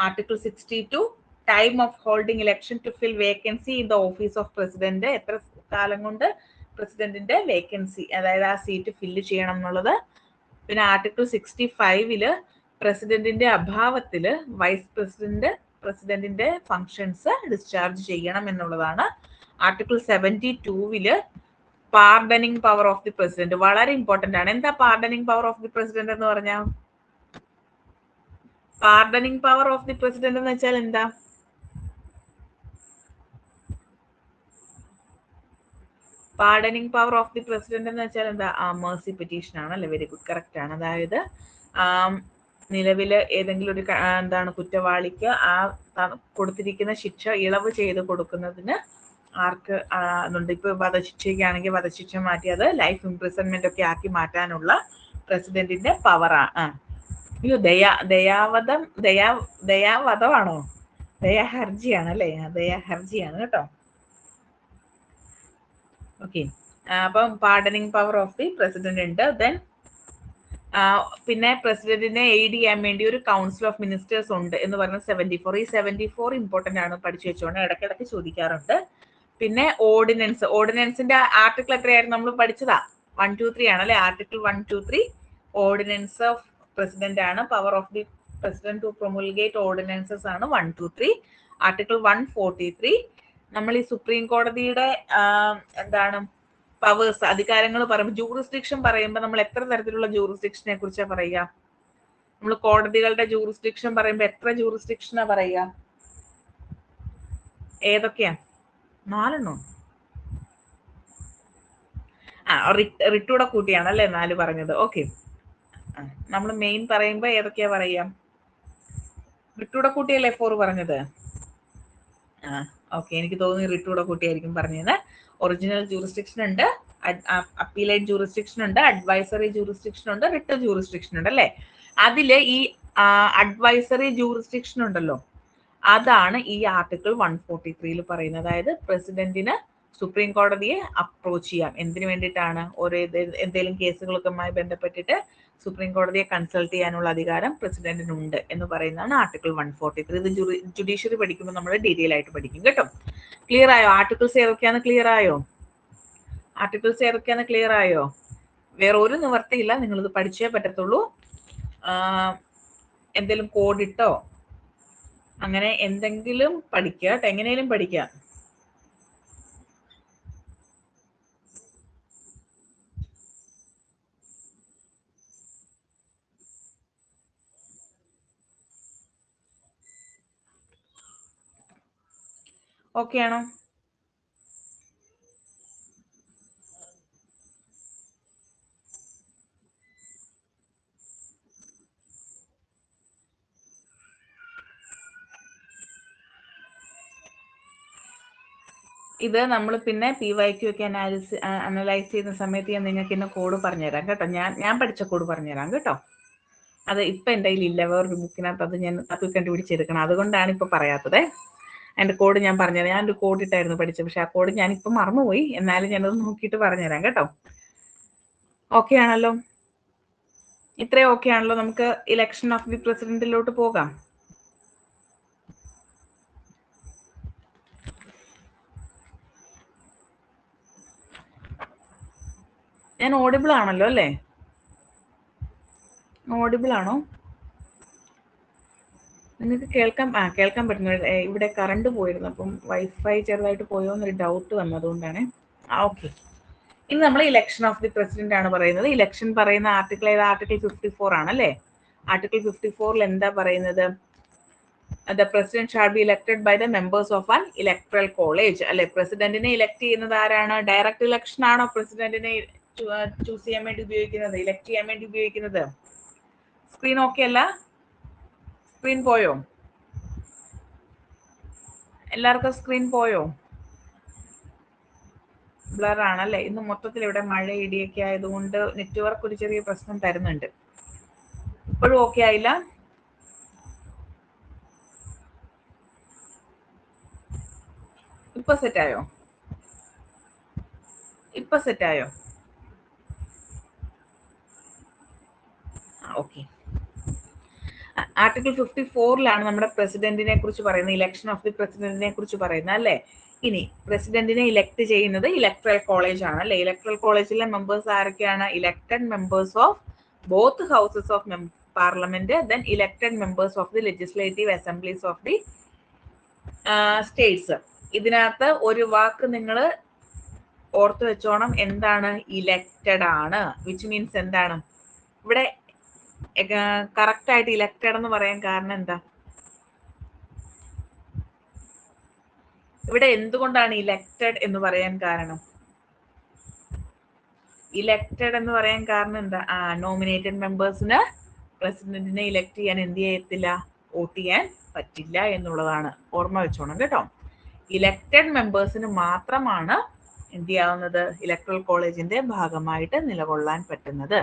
Article 62 time of holding election to fill vacancy in the office of president. എത്ര കാലം കൊണ്ട് പ്രസിഡന്റിന്റെ വേക്കൻസി, അതായത് ആ സീറ്റ് ഫില്ല് ചെയ്യണം എന്നുള്ളത്. പിന്നെ ആർട്ടിക്കിൾ 65 പ്രസിഡന്റിന്റെ അഭാവത്തില് വൈസ് പ്രസിഡന്റിന്റെ ഫങ്ഷൻസ് ഡിസ്ചാർജ് ചെയ്യണം എന്നുള്ളതാണ്. Article 72 pardoning power of the president വളരെ ഇമ്പോർട്ടന്റ് ആണ്. എന്താ pardoning power of the president എന്ന് പറഞ്ഞാൽ? Pardoning power of the president എന്ന് വെച്ചാൽ എന്താ? Pardoning power of the president എന്ന് വെച്ചാൽ എന്താ? മേഴ്സി പെറ്റീഷൻ ആണ് അല്ലെ? വെരി ഗുഡ്, കറക്റ്റ് ആണ്. അതായത് നിലവിൽ ഏതെങ്കിലും ഒരു കുറ്റവാളിക്ക് ആ കൊടുത്തിരിക്കുന്ന ശിക്ഷ ഇളവ് ചെയ്ത് കൊടുക്കുന്നതിന് ആർക്ക് അതുകൊണ്ട് ഇപ്പൊ വധശിക്ഷയ്ക്കാണെങ്കിൽ വധശിക്ഷ മാറ്റി അത് ലൈഫ് ഇംപ്രിസൺമെന്റ് ഒക്കെ ആക്കി മാറ്റാനുള്ള പ്രസിഡന്റിന്റെ പവറാണ്. അയ്യോ ദയാവധമാണോ? ദയാഹർജിയാണ് അല്ലേ? ദയാഹർജിയാണ് കേട്ടോ. ഓക്കെ, അപ്പം pardoning power of the president ഉണ്ട്. ദെൻ പിന്നെ പ്രസിഡന്റിനെ എയ്ഡ് ചെയ്യാൻ വേണ്ടി ഒരു കൗൺസിൽ ഓഫ് മിനിസ്റ്റേഴ്സ് ഉണ്ട് എന്ന് പറഞ്ഞ 74. ഈ 74 ഇമ്പോർട്ടന്റ് ആണ്, പഠിച്ചു വെച്ചോണ്ട് ഇടയ്ക്കിടയ്ക്ക് ചോദിക്കാറുണ്ട്. പിന്നെ ഓർഡിനൻസിന്റെ ആർട്ടിക്കിൾ എത്രയായിരുന്നു നമ്മൾ പഠിച്ചതാ? 1, 2, 3 ആണ് അല്ലെ? ആർട്ടിക്കിൾ 1, 2, 3 ഓർഡിനൻസ് ഓഫ് പ്രസിഡന്റ് ആണ്. Power of the president to promulgate ordinances ആണ് 1, 2, 3. ആർട്ടിക്കിൾ 143 നമ്മൾ ഈ സുപ്രീം കോടതിയുടെ എന്താണ് പവേഴ്സ്, അധികാരങ്ങൾ പറയുമ്പോൾ ജൂറിസ്ഡിക്ഷൻ പറയുമ്പോൾ നമ്മൾ എത്ര തരത്തിലുള്ള ജൂറിസ്ഡിക്ഷനെ കുറിച്ചാ പറയുക? നമ്മൾ കോടതികളുടെ ജൂറിസ്ഡിക്ഷൻ പറയുമ്പോൾ എത്ര ജൂറിസ്ഡിക്ഷനാ പറയുക? ഏതൊക്കെയാ? 4 റിട്ടൂടെ കൂട്ടിയാണ് അല്ലേ 4 പറഞ്ഞത്. ഓക്കെ, നമ്മൾ മെയിൻ പറയുമ്പോ ഏതൊക്കെയാ പറയാ? റിട്ടൂടെ കൂട്ടിയല്ലേ 4 പറഞ്ഞത്? ഓക്കെ, എനിക്ക് തോന്നുന്നു റിട്ടൂടെ കൂട്ടിയായിരിക്കും പറഞ്ഞത്. ഒറിജിനൽ ജൂറിസ്ഡിക്ഷൻ ഉണ്ട്, അപ്പീലേറ്റ് ജൂറിസ്ഡിക്ഷൻ ഉണ്ട്, അഡ്വൈസറി ജൂറിസ്ഡിക്ഷൻ ഉണ്ട്, റിട്ട് ജൂറിസ്ഡിക്ഷൻ ഉണ്ട് അല്ലെ? അതില് ഈ അഡ്വൈസറി ജൂറിസ്ഡിക്ഷൻ ഉണ്ടല്ലോ, അതാണ് ഈ ആർട്ടിക്കിൾ 143 പറയുന്നത്. അതായത് പ്രസിഡന്റിന് സുപ്രീം കോടതിയെ അപ്രോച്ച് ചെയ്യാം. എന്തിനു വേണ്ടിയിട്ടാണ്? എന്തെങ്കിലും കേസുകളൊക്കെയുമായി ബന്ധപ്പെട്ടിട്ട് സുപ്രീം കോടതിയെ കൺസൾട്ട് ചെയ്യാനുള്ള അധികാരം പ്രസിഡന്റിനുണ്ട് എന്ന് പറയുന്നതാണ് ആർട്ടിക്കിൾ 143. ഇത് ജുഡീഷ്യറി പഠിക്കുമ്പോൾ നമ്മൾ ഡീറ്റെയിൽ ആയിട്ട് പഠിക്കും കേട്ടോ. ക്ലിയർ ആയോ? ആർട്ടിക്കിൾസ് ഏതൊക്കെയാന്ന് ക്ലിയർ ആയോ? ക്ലിയർ ആയോ? വേറെ ഒരു നിവർത്തിയില്ല, നിങ്ങളിത് പഠിച്ചേ പറ്റത്തുള്ളൂ. എന്തെങ്കിലും കോഡിട്ടോ അങ്ങനെ എന്തെങ്കിലും പഠിക്കുക, എങ്ങനെയും പഠിക്കുക. ഓക്കെ ആണോ? ഇത് നമ്മൾ പിന്നെ PYQ ഒക്കെ അനലൈസ് ചെയ്യുന്ന സമയത്ത് ഞാൻ നിങ്ങൾക്ക് ഇന്ന് കോഡ് പറഞ്ഞുതരാം കേട്ടോ. ഞാൻ പഠിച്ച കോഡ് പറഞ്ഞുതരാം കേട്ടോ. അത് ഇപ്പൊ എൻ്റെ കയ്യിലില്ല, വേറൊരു ബുക്കിനകത്ത് അത് ഞാൻ കണ്ടുപിടിച്ചെടുക്കണം, അതുകൊണ്ടാണ് ഇപ്പൊ പറയാത്തത്. അതിന്റെ കോഡ് ഞാൻ പറഞ്ഞുതരാം. ഞാനൊരു കോഡ് ഇട്ടായിരുന്നു പഠിച്ചത്, പക്ഷെ ആ കോഡ് ഞാനിപ്പോൾ മറന്നുപോയി. എന്നാലും ഞാനത് നോക്കിയിട്ട് പറഞ്ഞുതരാം കേട്ടോ. ഓക്കെ ആണല്ലോ? ഇത്രയും ഓക്കെ ആണല്ലോ? നമുക്ക് ഇലക്ഷൻ ഓഫ് ദി പ്രസിഡന്റിലോട്ട് പോകാം. ഞാൻ ഓഡിബിൾ ആണല്ലോ അല്ലേ? ഓഡിബിൾ ആണോ? നിങ്ങൾക്ക് കേൾക്കാൻ പറ്റുന്നു. ഇവിടെ കറണ്ട് പോയിരുന്നു, അപ്പം വൈഫൈ ചെറുതായിട്ട് പോയോ എന്നൊരു ഡൗട്ട് വന്നതുകൊണ്ടാണ്. ഓക്കെ, ഇനി നമ്മൾ ഇലക്ഷൻ ഓഫ് ദി പ്രസിഡന്റ് ആണ് പറയുന്നത്. ഇലക്ഷൻ പറയുന്ന ആർട്ടിക്കിൾ ഏത്? ആർട്ടിക്കിൾ 54 ആണ് അല്ലേ? ആർട്ടിക്കിൾ 54 എന്താ പറയുന്നത്? The president shall be elected by the members of an electoral college അല്ലെ? പ്രസിഡന്റിനെ ഇലക്ട് ചെയ്യുന്നത് ആരാണ്? ഡയറക്റ്റ് ഇലക്ഷൻ ആണോ പ്രസിഡന്റിനെ ചൂസ് ചെയ്യാൻ വേണ്ടി ഉപയോഗിക്കുന്നത്, ഇലക്ട് ചെയ്യാൻ വേണ്ടി ഉപയോഗിക്കുന്നത്? സ്ക്രീൻ ഓക്കെ അല്ല? സ്ക്രീൻ പോയോ? എല്ലാവർക്കും സ്ക്രീൻ പോയോ? ബ്ലർ ആണല്ലേ? ഇന്ന് മൊത്തത്തിൽ ഇവിടെ മഴ ഇടിയൊക്കെ ആയതുകൊണ്ട് നെറ്റ്വർക്ക് ഒരു ചെറിയ പ്രശ്നം തരുന്നുണ്ട്. ഇപ്പോഴും ഓക്കെ ആയില്ല? ഇപ്പൊ സെറ്റായോ? ഓക്കെ. ആർട്ടിക്കിൾ 54 നമ്മുടെ പ്രസിഡന്റിനെ കുറിച്ച് പറയുന്നത്, ഇലക്ഷൻ ഓഫ് ദി പ്രസിഡന്റിനെ കുറിച്ച് പറയുന്നത് അല്ലേ? ഇനി പ്രസിഡന്റിനെ ഇലക്ട് ചെയ്യുന്നത് ഇലക്ട്രൽ കോളേജ് ആണ് അല്ലെ? ഇലക്ട്രൽ കോളേജിലെ മെമ്പേഴ്സ് ആരൊക്കെയാണ്? Elected members of both houses of parliament, then elected members of the legislative assemblies of the States. ഇതിനകത്ത് ഒരു വാക്ക് നിങ്ങൾ ഓർത്തു വെച്ചോണം. എന്താണ്? ഇലക്റ്റഡ് ആണ്. വിച്ച് മീൻസ് എന്താണ്? ഇവിടെ കറക്റ്റ് ആയിട്ട് ഇലക്റ്റഡ് എന്ന് പറയാൻ കാരണം എന്താ? ഇവിടെ എന്തുകൊണ്ടാണ് ഇലക്റ്റഡ് എന്ന് പറയാൻ കാരണം? ഇലക്റ്റഡ് എന്ന് പറയാൻ കാരണം എന്താ? നോമിനേറ്റഡ് മെമ്പേഴ്സിന് പ്രസിഡന്റിനെ ഇലക്ട് ചെയ്യാൻ എന്ത് ചെയ്യത്തില്ല? വോട്ട് ചെയ്യാൻ പറ്റില്ല എന്നുള്ളതാണ്. ഓർമ്മ വെച്ചോണം കേട്ടോ. ഇലക്റ്റഡ് മെമ്പേഴ്സിന് മാത്രമാണ് എന്ത് ചെയ്യാവുന്നത്, ഇലക്ട്രൽ കോളേജിന്റെ ഭാഗമായിട്ട് നിലകൊള്ളാൻ പറ്റുന്നത്.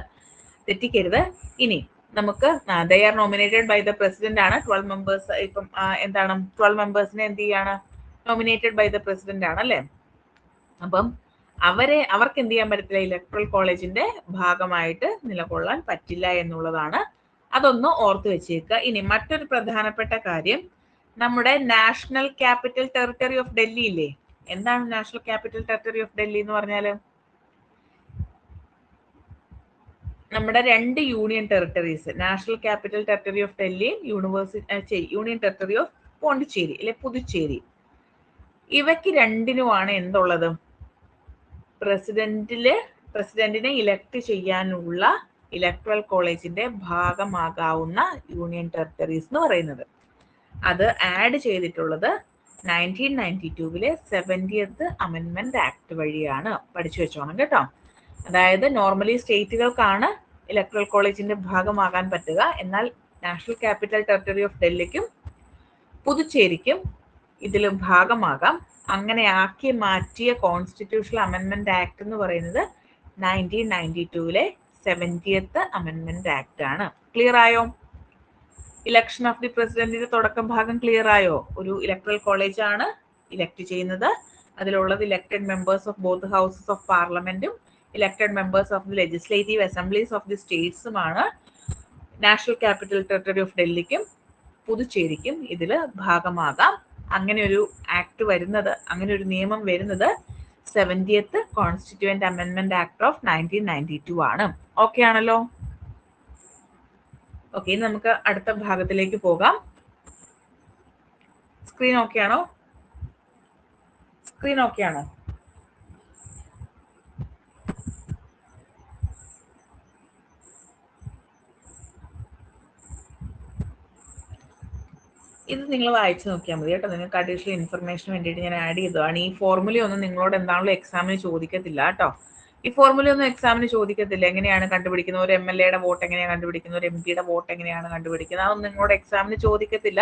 തെറ്റിക്കരുത്. ഇനി നമുക്ക് they are nominated by the president ആണ്. 12 മെമ്പേഴ്സ് ഇപ്പം എന്താണ് 12 മെമ്പേഴ്സിനെ എന്ത് ചെയ്യാണ്, നോമിനേറ്റഡ് ബൈ ദ പ്രസിഡന്റ് ആണ് അല്ലെ. അപ്പം അവർക്ക് എന്ത് ചെയ്യാൻ പറ്റത്തില്ല, ഇലക്ട്രൽ കോളേജിന്റെ ഭാഗമായിട്ട് നിലകൊള്ളാൻ പറ്റില്ല എന്നുള്ളതാണ്. അതൊന്ന് ഓർത്ത് വെച്ചേക്കുക. ഇനി മറ്റൊരു പ്രധാനപ്പെട്ട കാര്യം, നമ്മുടെ national capital territory of Delhi ഇല്ലേ? എന്താണ് national capital territory of Delhi എന്ന് പറഞ്ഞാല്? നമ്മുടെ 2 union territories, national capital territory of Delhi, union territory of Pondicherry അല്ലെ പുതുച്ചേരി. ഇവയ്ക്ക് രണ്ടിനുമാണ് എന്തുള്ളത്, പ്രസിഡന്റിനെ ഇലക്ട് ചെയ്യാനുള്ള ഇലക്ട്രൽ കോളേജിന്റെ ഭാഗമാകാവുന്ന യൂണിയൻ ടെറിട്ടറീസ് എന്ന് പറയുന്നത്. അത് ആഡ് ചെയ്തിട്ടുള്ളത് 1992 70th അമെൻമെന്റ് ആക്ട് വഴിയാണ്. പഠിച്ചു വെച്ചോണം കേട്ടോ. അതായത് നോർമലി സ്റ്റേറ്റുകൾക്കാണ് ഇലക്ട്രൽ കോളേജിന്റെ ഭാഗമാകാൻ പറ്റുക, എന്നാൽ നാഷണൽ ക്യാപിറ്റൽ ടെറിട്ടറി ഓഫ് ഡൽഹിക്കും പുതുച്ചേരിക്കും ഇതിൽ ഭാഗമാകാം. അങ്ങനെ ആക്കി മാറ്റിയ കോൺസ്റ്റിറ്റ്യൂഷണൽ അമെൻമെന്റ് ആക്ട് എന്ന് പറയുന്നത് 1992 70th അമെൻമെന്റ് ആക്ട് ആണ്. ക്ലിയർ ആയോ? ഇലക്ഷൻ ഓഫ് ദി പ്രസിഡന്റിന്റെ തുടക്കം ഭാഗം ക്ലിയർ ആയോ? ഒരു ഇലക്ട്രൽ കോളേജ് ആണ് ഇലക്ട് ചെയ്യുന്നത്. അതിലുള്ളത് elected members of both houses of പാർലമെന്റും elected members of the legislative assemblies of the സ്റ്റേറ്റ്സുമാണ്. നാഷണൽ ക്യാപിറ്റൽ ടെറിട്ടറി ഓഫ് ഡൽഹിക്കും പുതുച്ചേരിക്കും ഇതിൽ ഭാഗമാകാം. അങ്ങനെ ഒരു ആക്ട് വരുന്നത്, അങ്ങനെ ഒരു നിയമം വരുന്നത് 70th കോൺസ്റ്റിറ്റ്യൂവന്റ് അമെൻമെന്റ് ആക്ട് ഓഫ് 1992 ആണ്. ഓക്കെ ആണല്ലോ? ഓക്കെ, നമുക്ക് അടുത്ത ഭാഗത്തിലേക്ക് പോകാം. സ്ക്രീൻ ഓക്കെ ആണോ? സ്ക്രീൻ ഓക്കെ ആണോ? ഇത് നിങ്ങൾ വായിച്ചു നോക്കിയാൽ മതി കേട്ടോ. നിങ്ങൾക്ക് അഡീഷണൽ ഇൻഫർമേഷന് വേണ്ടിയിട്ട് ഞാൻ ആഡ് ചെയ്തതാണ്. ഈ ഫോർമുല ഒന്നും നിങ്ങളോട് എന്താണല്ലോ എക്സാമിന് ചോദിക്കത്തില്ല കേട്ടോ. ഈ ഫോർമുല ഒന്നും എക്സാമിന് ചോദിക്കത്തില്ല. എങ്ങനെയാണ് കണ്ടുപിടിക്കുന്നത്, ഒരു MLA-യുടെ വോട്ട് എങ്ങനെയാണ് കണ്ടുപിടിക്കുന്നത്, ഒരു MP-യുടെ വോട്ട് എങ്ങനെയാണ് കണ്ടുപിടിക്കുന്നത്, അതൊന്നും നിങ്ങളോട് എക്സാമിന് ചോദിക്കത്തില്ല.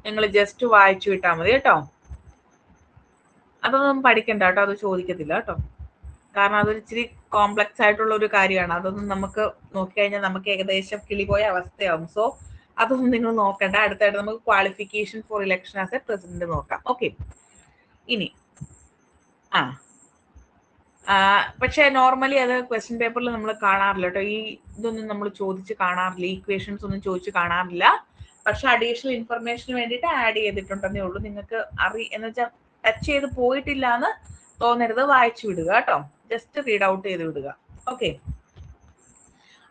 നിങ്ങൾ ജസ്റ്റ് വായിച്ചു വിട്ടാൽ മതി കേട്ടോ. അതൊന്നും പഠിക്കണ്ട കേട്ടോ, അത് ചോദിക്കത്തില്ല കേട്ടോ. കാരണം അതൊരു ഇച്ചിരി കോംപ്ലക്സ് ആയിട്ടുള്ള ഒരു കാര്യമാണ്. അതൊന്നും നമുക്ക് നോക്കിക്കഴിഞ്ഞാൽ നമുക്ക് ഏകദേശം കിളിപോയ അവസ്ഥയാവും. സോ അതൊന്നും നിങ്ങൾ നോക്കണ്ട. അടുത്തായിട്ട് നമുക്ക് qualification for election as a president നോക്കാം. ഓക്കെ, ഇനി പക്ഷെ നോർമലി അത് ക്വസ്റ്റ്യൻ പേപ്പറിൽ നമ്മൾ കാണാറില്ല കേട്ടോ. ഈ ഇതൊന്നും നമ്മൾ ചോദിച്ച് കാണാറില്ല, ഈക്വേഷൻസ് ഒന്നും ചോദിച്ച് കാണാറില്ല. പക്ഷെ അഡീഷണൽ ഇൻഫർമേഷന് വേണ്ടിയിട്ട് ആഡ് ചെയ്തിട്ടുണ്ടെന്നേ ഉള്ളൂ. നിങ്ങൾക്ക് എന്ന് വെച്ചാൽ ടച്ച് ചെയ്ത് പോയിട്ടില്ല എന്ന് തോന്നരുത്, വായിച്ചു വിടുക കേട്ടോ. ജസ്റ്റ് റീഡ് ഔട്ട് ചെയ്ത് വിടുക. ഓക്കെ,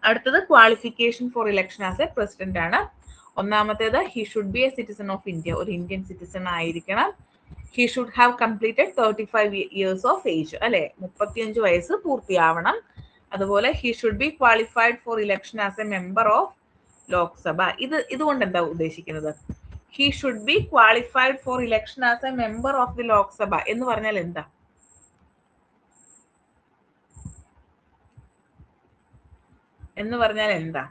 അടുത്തത് qualification for election as a president ആണ്. ഒന്നാമത്തേത്, he should be a citizen of India, ഒരു ഇന്ത്യൻ സിറ്റിസൺ ആയിരിക്കണം. He should have completed 35 years of age, അല്ലെ, 35 വയസ്സ് പൂർത്തിയാവണം. അതുപോലെ he should be qualified for election as a member of Lok Sabha. ഇതുകൊണ്ട് എന്താ ഉദ്ദേശിക്കുന്നത്? He should be qualified for election as a member of the Lok Sabha എന്ന് പറഞ്ഞാൽ എന്താ? എന്ന് പറഞ്ഞാൽ എന്താ?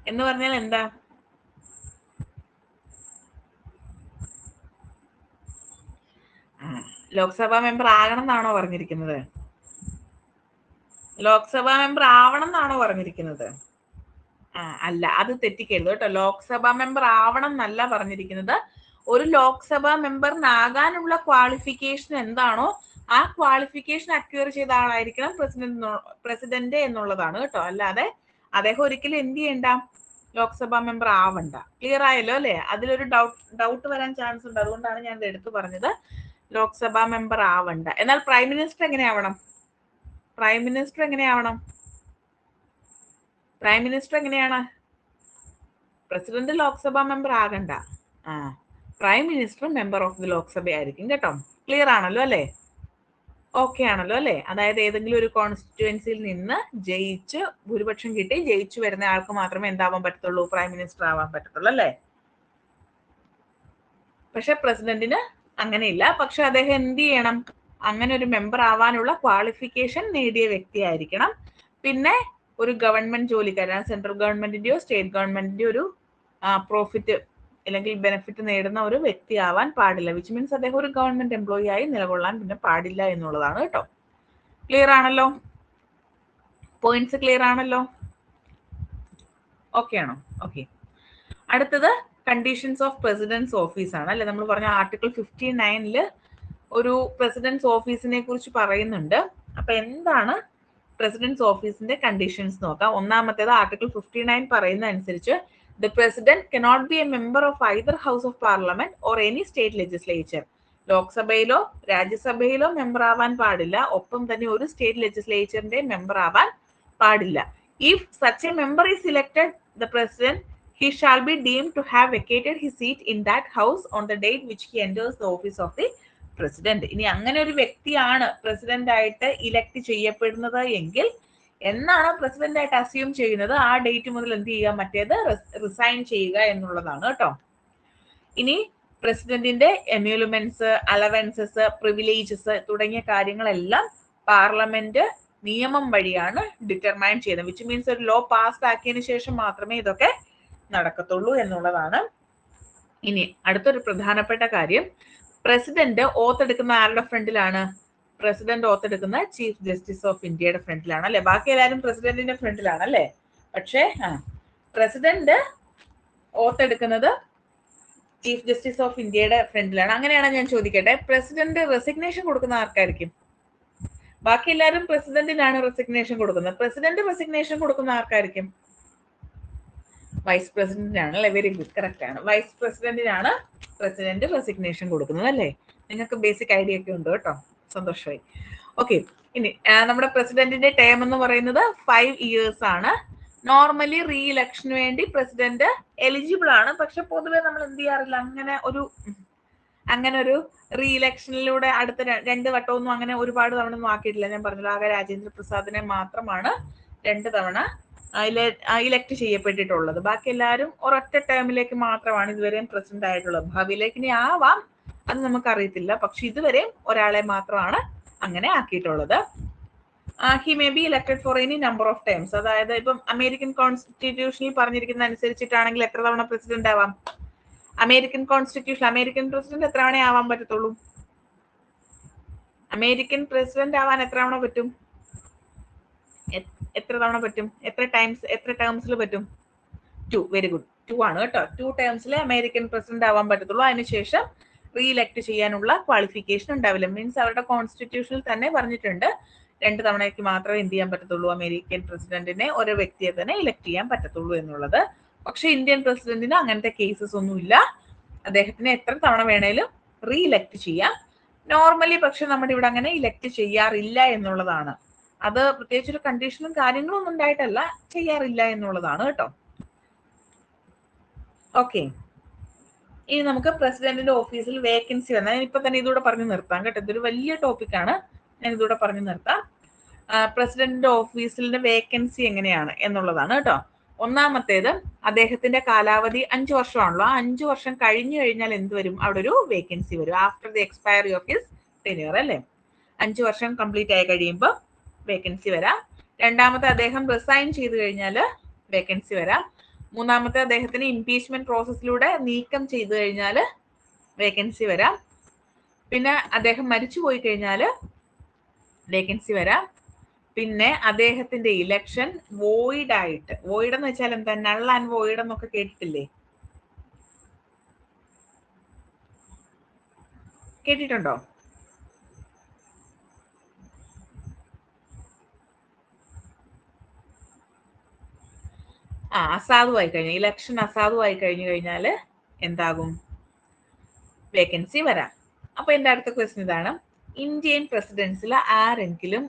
എന്ന് പറഞ്ഞാൽ എന്താ? ലോക്സഭാ മെമ്പർ ആകണം എന്നാണോ പറഞ്ഞിരിക്കുന്നത്? ലോക്സഭാ മെമ്പർ ആവണം എന്നാണോ പറഞ്ഞിരിക്കുന്നത്? അല്ല, അത് തെറ്റിക്കരുത് കേട്ടോ. ലോക്സഭാ മെമ്പർ ആവണം എന്നല്ല പറഞ്ഞിരിക്കുന്നത്. ഒരു ലോക്സഭാ മെമ്പറിനാകാനുള്ള ക്വാളിഫിക്കേഷൻ എന്താണോ ആ ക്വാളിഫിക്കേഷൻ അക്വയർ ചെയ്ത ആളായിരിക്കണം പ്രസിഡന്റ് എന്നുള്ളതാണ് കേട്ടോ. അല്ലാതെ അദ്ദേഹം ഒരിക്കലും എന്ത് ചെയ്യണ്ട, ലോക്സഭാ മെമ്പർ ആവണ്ട. ക്ലിയർ ആയല്ലോ അല്ലെ? അതിലൊരു ഡൗട്ട് വരാൻ ചാൻസ് ഉണ്ട്. അതുകൊണ്ടാണ് ഞാൻ ഇത് എടുത്തു പറഞ്ഞത്. ലോക്സഭാ മെമ്പർ ആവണ്ട. എന്നാൽ പ്രൈം മിനിസ്റ്റർ എങ്ങനെയാവണം? പ്രൈം മിനിസ്റ്റർ എങ്ങനെയാവണം? പ്രൈം മിനിസ്റ്റർ എങ്ങനെയാണ്? പ്രസിഡന്റ് ലോക്സഭാ മെമ്പർ ആകണ്ട. Prime minister member of the Lok Sabha ആയിരിക്കും കേട്ടോ. ക്ലിയർ ആണല്ലോ അല്ലെ? ഓക്കെ ആണല്ലോ അല്ലെ? അതായത് ഏതെങ്കിലും ഒരു കോൺസ്റ്റിറ്റ്യുവൻസിയിൽ നിന്ന് ജയിച്ച് ഭൂരിപക്ഷം കിട്ടി ജയിച്ചു വരുന്ന ആൾക്ക് മാത്രമേ എന്താവാൻ പറ്റത്തുള്ളൂ? പ്രൈം മിനിസ്റ്റർ ആവാൻ പറ്റത്തുള്ളൂ അല്ലെ? പക്ഷെ പ്രസിഡന്റിന് അങ്ങനെയില്ല. പക്ഷെ അദ്ദേഹം എന്ത് ചെയ്യണം? അങ്ങനെ ഒരു മെമ്പർ ആവാനുള്ള ക്വാളിഫിക്കേഷൻ നേടിയ വ്യക്തിയായിരിക്കണം. പിന്നെ ഒരു ഗവൺമെന്റ് ജോലിക്കാരൻ, സെൻട്രൽ ഗവൺമെന്റിന്റെയോ സ്റ്റേറ്റ് ഗവൺമെന്റിന്റെയോ ഒരു പ്രോഫിറ്റ് അല്ലെങ്കിൽ ബെനിഫിറ്റ് നേടുന്ന ഒരു വ്യക്തി ആവാൻ പാടില്ല. വിച്ച് മീൻസ് അദ്ദേഹം ഒരു ഗവൺമെന്റ് എംപ്ലോയി ആയി നിലകൊള്ളാൻ പിന്നെ പാടില്ല എന്നുള്ളതാണ് കേട്ടോ. ക്ലിയർ ആണല്ലോ? പോയിന്റ്സ് ക്ലിയർ ആണല്ലോ? ഓക്കെ ആണോ? ഓക്കെ. അടുത്തത് കണ്ടീഷൻസ് ഓഫ് പ്രസിഡൻസ് ഓഫീസ് ആണ് അല്ലെ. നമ്മൾ പറഞ്ഞ ആർട്ടിക്കിൾ 59 ഒരു പ്രസിഡൻസ് ഓഫീസിനെ കുറിച്ച് പറയുന്നുണ്ട്. അപ്പൊ എന്താണ് പ്രസിഡൻസ് ഓഫീസിന്റെ കണ്ടീഷൻസ് നോക്കാം. ഒന്നാമത്തേത് ആർട്ടിക്കിൾ 59 പറയുന്ന അനുസരിച്ച് the president cannot be a member of either house of parliament or any state legislature. ലോക്സഭയിലോ രാജ്യസഭയിലോ മെമ്പർ ആവാൻ പാടില്ല. ഒപ്പം തന്നെ ഒരു സ്റ്റേറ്റ് ലെജിസ്ലേച്ചറിന്റെ മെമ്പർ ആവാൻ പാടില്ല. If such A member is elected the president he shall be deemed to have vacated his seat in that house on the date which he enters the office of the president. ഇനി അങ്ങനെ ഒരു വ്യക്തിയാണ് president ആയിട്ട് elect ചെയ്യപ്പെടുന്നത് എങ്കിൽ എന്നാണ് president ആയിട്ട് assume ചെയ്യുന്നത് ആ ഡേറ്റ് മുതൽ എന്ത് ചെയ്യുക, മറ്റേത് റിസൈൻ ചെയ്യുക എന്നുള്ളതാണ് കേട്ടോ. ഇനി പ്രസിഡന്റിന്റെ എമ്യൂലുമെന്റ്സ്, അലവൻസസ്, പ്രിവിലേജസ് തുടങ്ങിയ കാര്യങ്ങളെല്ലാം പാർലമെന്റ് നിയമം വഴിയാണ് ഡിറ്റർമൈൻ ചെയ്യുന്നത്. വിച്ച് മീൻസ് ഒരു ലോ പാസ് ആക്കിയതിനു ശേഷം മാത്രമേ ഇതൊക്കെ നടക്കത്തുള്ളൂ എന്നുള്ളതാണ്. ഇനി അടുത്തൊരു പ്രധാനപ്പെട്ട കാര്യം, പ്രസിഡന്റ് ഓത്ത് എടുക്കുന്ന ആരുടെ ഫ്രണ്ടിലാണ്? പ്രസിഡന്റ് ഓത്ത് എടുക്കുന്ന ചീഫ് ജസ്റ്റിസ് ഓഫ് ഇന്ത്യയുടെ ഫ്രണ്ടിലാണ് അല്ലെ. ബാക്കി എല്ലാവരും പ്രസിഡന്റിന്റെ ഫ്രണ്ടിലാണ് അല്ലെ. പക്ഷേ പ്രസിഡന്റ് ഓത്ത് എടുക്കുന്നത് ചീഫ് ജസ്റ്റിസ് ഓഫ് ഇന്ത്യയുടെ ഫ്രണ്ടിലാണ്. അങ്ങനെയാണ് ഞാൻ ചോദിക്കട്ടെ, പ്രസിഡന്റ് റെസിഗ്നേഷൻ കൊടുക്കുന്ന ആർക്കായിരിക്കും? ബാക്കി എല്ലാവരും പ്രസിഡന്റിനാണ് റെസിഗ്നേഷൻ കൊടുക്കുന്നത്. പ്രസിഡന്റ് റെസിഗ്നേഷൻ കൊടുക്കുന്ന ആർക്കായിരിക്കും? വൈസ് പ്രസിഡന്റിനാണ് അല്ലെ. വെരി ഗുഡ്, കറക്റ്റ് ആണ്. വൈസ് പ്രസിഡന്റിനാണ് പ്രസിഡന്റ് റെസിഗ്നേഷൻ കൊടുക്കുന്നത് അല്ലേ. നിങ്ങൾക്ക് ബേസിക് ഐഡിയ ഒക്കെ ഉണ്ട് കേട്ടോ, സന്തോഷമായി. ഓക്കെ. ഇനി നമ്മുടെ പ്രസിഡന്റിന്റെ ടേം എന്ന് പറയുന്നത് 5 years ആണ്. നോർമലി റീ ഇലക്ഷന് വേണ്ടി പ്രസിഡന്റ് എലിജിബിൾ ആണ്. പക്ഷെ പൊതുവെ നമ്മൾ എന്ത് ചെയ്യാറില്ല, അങ്ങനെ ഒരു റീ ഇലക്ഷനിലൂടെ അടുത്ത 2 വട്ടമൊന്നും അങ്ങനെ ഒരുപാട് തവണ ഒന്നും ആക്കിയിട്ടില്ല. ഞാൻ പറഞ്ഞല്ലോ, ആകെ രാജേന്ദ്ര പ്രസാദിനെ മാത്രമാണ് 2 തവണ ഇലക്ട് ചെയ്യപ്പെട്ടിട്ടുള്ളത്. ബാക്കി എല്ലാവരും ഒരൊറ്റ ടേമിലേക്ക് മാത്രമാണ് ഇതുവരെയും പ്രസിഡന്റ് ആയിട്ടുള്ളത്. ഭാവിയിലേക്ക് ഇനി ആവാം, അത് നമുക്കറിയത്തില്ല. പക്ഷെ ഇതുവരെയും ഒരാളെ മാത്രമാണ് അങ്ങനെ ആക്കിയിട്ടുള്ളത്. He may be elected for any number of terms. അതായത് ഇപ്പം അമേരിക്കൻ കോൺസ്റ്റിറ്റ്യൂഷനിൽ പറഞ്ഞിരിക്കുന്ന അനുസരിച്ചിട്ടാണെങ്കിൽ എത്ര തവണ പ്രസിഡന്റ് ആവാം? അമേരിക്കൻ കോൺസ്റ്റിറ്റ്യൂഷൻ, അമേരിക്കൻ പ്രസിഡന്റ് എത്ര തവണ ആവാൻ പറ്റത്തുള്ളൂ? അമേരിക്കൻ പ്രസിഡന്റ് ആവാൻ എത്ര തവണ പറ്റും? എത്ര തവണ പറ്റും? എത്ര ടേംസിൽ പറ്റും? 2. വെരി ഗുഡ്, 2 ആണ് കേട്ടോ. 2 ടേംസിൽ അമേരിക്കൻ പ്രസിഡന്റ് ആവാൻ പറ്റത്തുള്ളൂ. അതിനുശേഷം റീ ഇലക്ട് ചെയ്യാനുള്ള ക്വാളിഫിക്കേഷൻ ഉണ്ടാവില്ല. മീൻസ് അവരുടെ കോൺസ്റ്റിറ്റ്യൂഷനിൽ തന്നെ പറഞ്ഞിട്ടുണ്ട് 2 തവണയ്ക്ക് മാത്രമേ എന്ത് ചെയ്യാൻ പറ്റത്തുള്ളൂ, അമേരിക്കൻ പ്രസിഡന്റിനെ ഒരു വ്യക്തിയെ തന്നെ ഇലക്ട് ചെയ്യാൻ പറ്റത്തുള്ളൂ എന്നുള്ളത്. പക്ഷെ ഇന്ത്യൻ പ്രസിഡന്റിന് അങ്ങനത്തെ കേസസ് ഒന്നുമില്ല. അദ്ദേഹത്തിന് എത്ര തവണ വേണേലും റീ ഇലക്ട് ചെയ്യാം. നോർമലി പക്ഷെ നമ്മുടെ ഇവിടെ അങ്ങനെ ഇലക്ട് ചെയ്യാറില്ല എന്നുള്ളതാണ്. അത് പ്രത്യേകിച്ച് ഒരു കണ്ടീഷനും കാര്യങ്ങളും ഒന്നും ഉണ്ടായിട്ടല്ല, ചെയ്യാറില്ല എന്നുള്ളതാണ് കേട്ടോ. ഓക്കെ. ഇനി നമുക്ക് പ്രസിഡന്റിന്റെ ഓഫീസിൽ വേക്കൻസി വന്നാൽ ഞാൻ ഇപ്പൊ തന്നെ ഇതൂടെ പറഞ്ഞു നിർത്താം കേട്ടോ. ഇതൊരു വലിയ ടോപ്പിക്കാണ്, ഞാൻ ഇതൂടെ പറഞ്ഞു നിർത്താം. പ്രസിഡന്റിന്റെ ഓഫീസിന്റെ വേക്കൻസി എങ്ങനെയാണ് എന്നുള്ളതാണ് കേട്ടോ. ഒന്നാമത്തേത്, അദ്ദേഹത്തിന്റെ കാലാവധി 5 വർഷമാണല്ലോ. ആ 5 വർഷം കഴിഞ്ഞു കഴിഞ്ഞാൽ എന്ത് വരും? അവിടെ ഒരു വേക്കൻസി വരും. After the expiry of his tenure അല്ലേ. 5 വർഷം കംപ്ലീറ്റ് ആയി കഴിയുമ്പോൾ വേക്കൻസി വരാം. രണ്ടാമത്തെ, അദ്ദേഹം റിസൈൻ ചെയ്ത് കഴിഞ്ഞാൽ വേക്കൻസി വരാം. മൂന്നാമത്തെ, അദ്ദേഹത്തിന് ഇംപീച്ച്മെന്റ് പ്രോസസ്സിലൂടെ നീക്കം ചെയ്തു കഴിഞ്ഞാൽ വേക്കൻസി വരാം. പിന്നെ അദ്ദേഹം മരിച്ചു പോയി കഴിഞ്ഞാൽ വേക്കൻസി വരാം. പിന്നെ അദ്ദേഹത്തിന്റെ ഇലക്ഷൻ വോയിഡ് ആയിട്ട്, വോയിഡ് എന്ന് വെച്ചാൽ എന്താ, നൾ ആൻഡ് വോയിഡ് എന്നൊക്കെ കേട്ടിട്ടില്ലേ? കേട്ടിട്ടുണ്ടോ? അസാധുവായി കഴിഞ്ഞു, ഇലക്ഷൻ അസാധുവായി കഴിഞ്ഞു കഴിഞ്ഞാൽ എന്താകും? വേക്കൻസി വരാം. അപ്പൊ എന്റെ അടുത്ത ക്വസ്റ്റ്യൻ ഇതാണ്, ഇന്ത്യൻ പ്രസിഡൻസിൽ ആരെങ്കിലും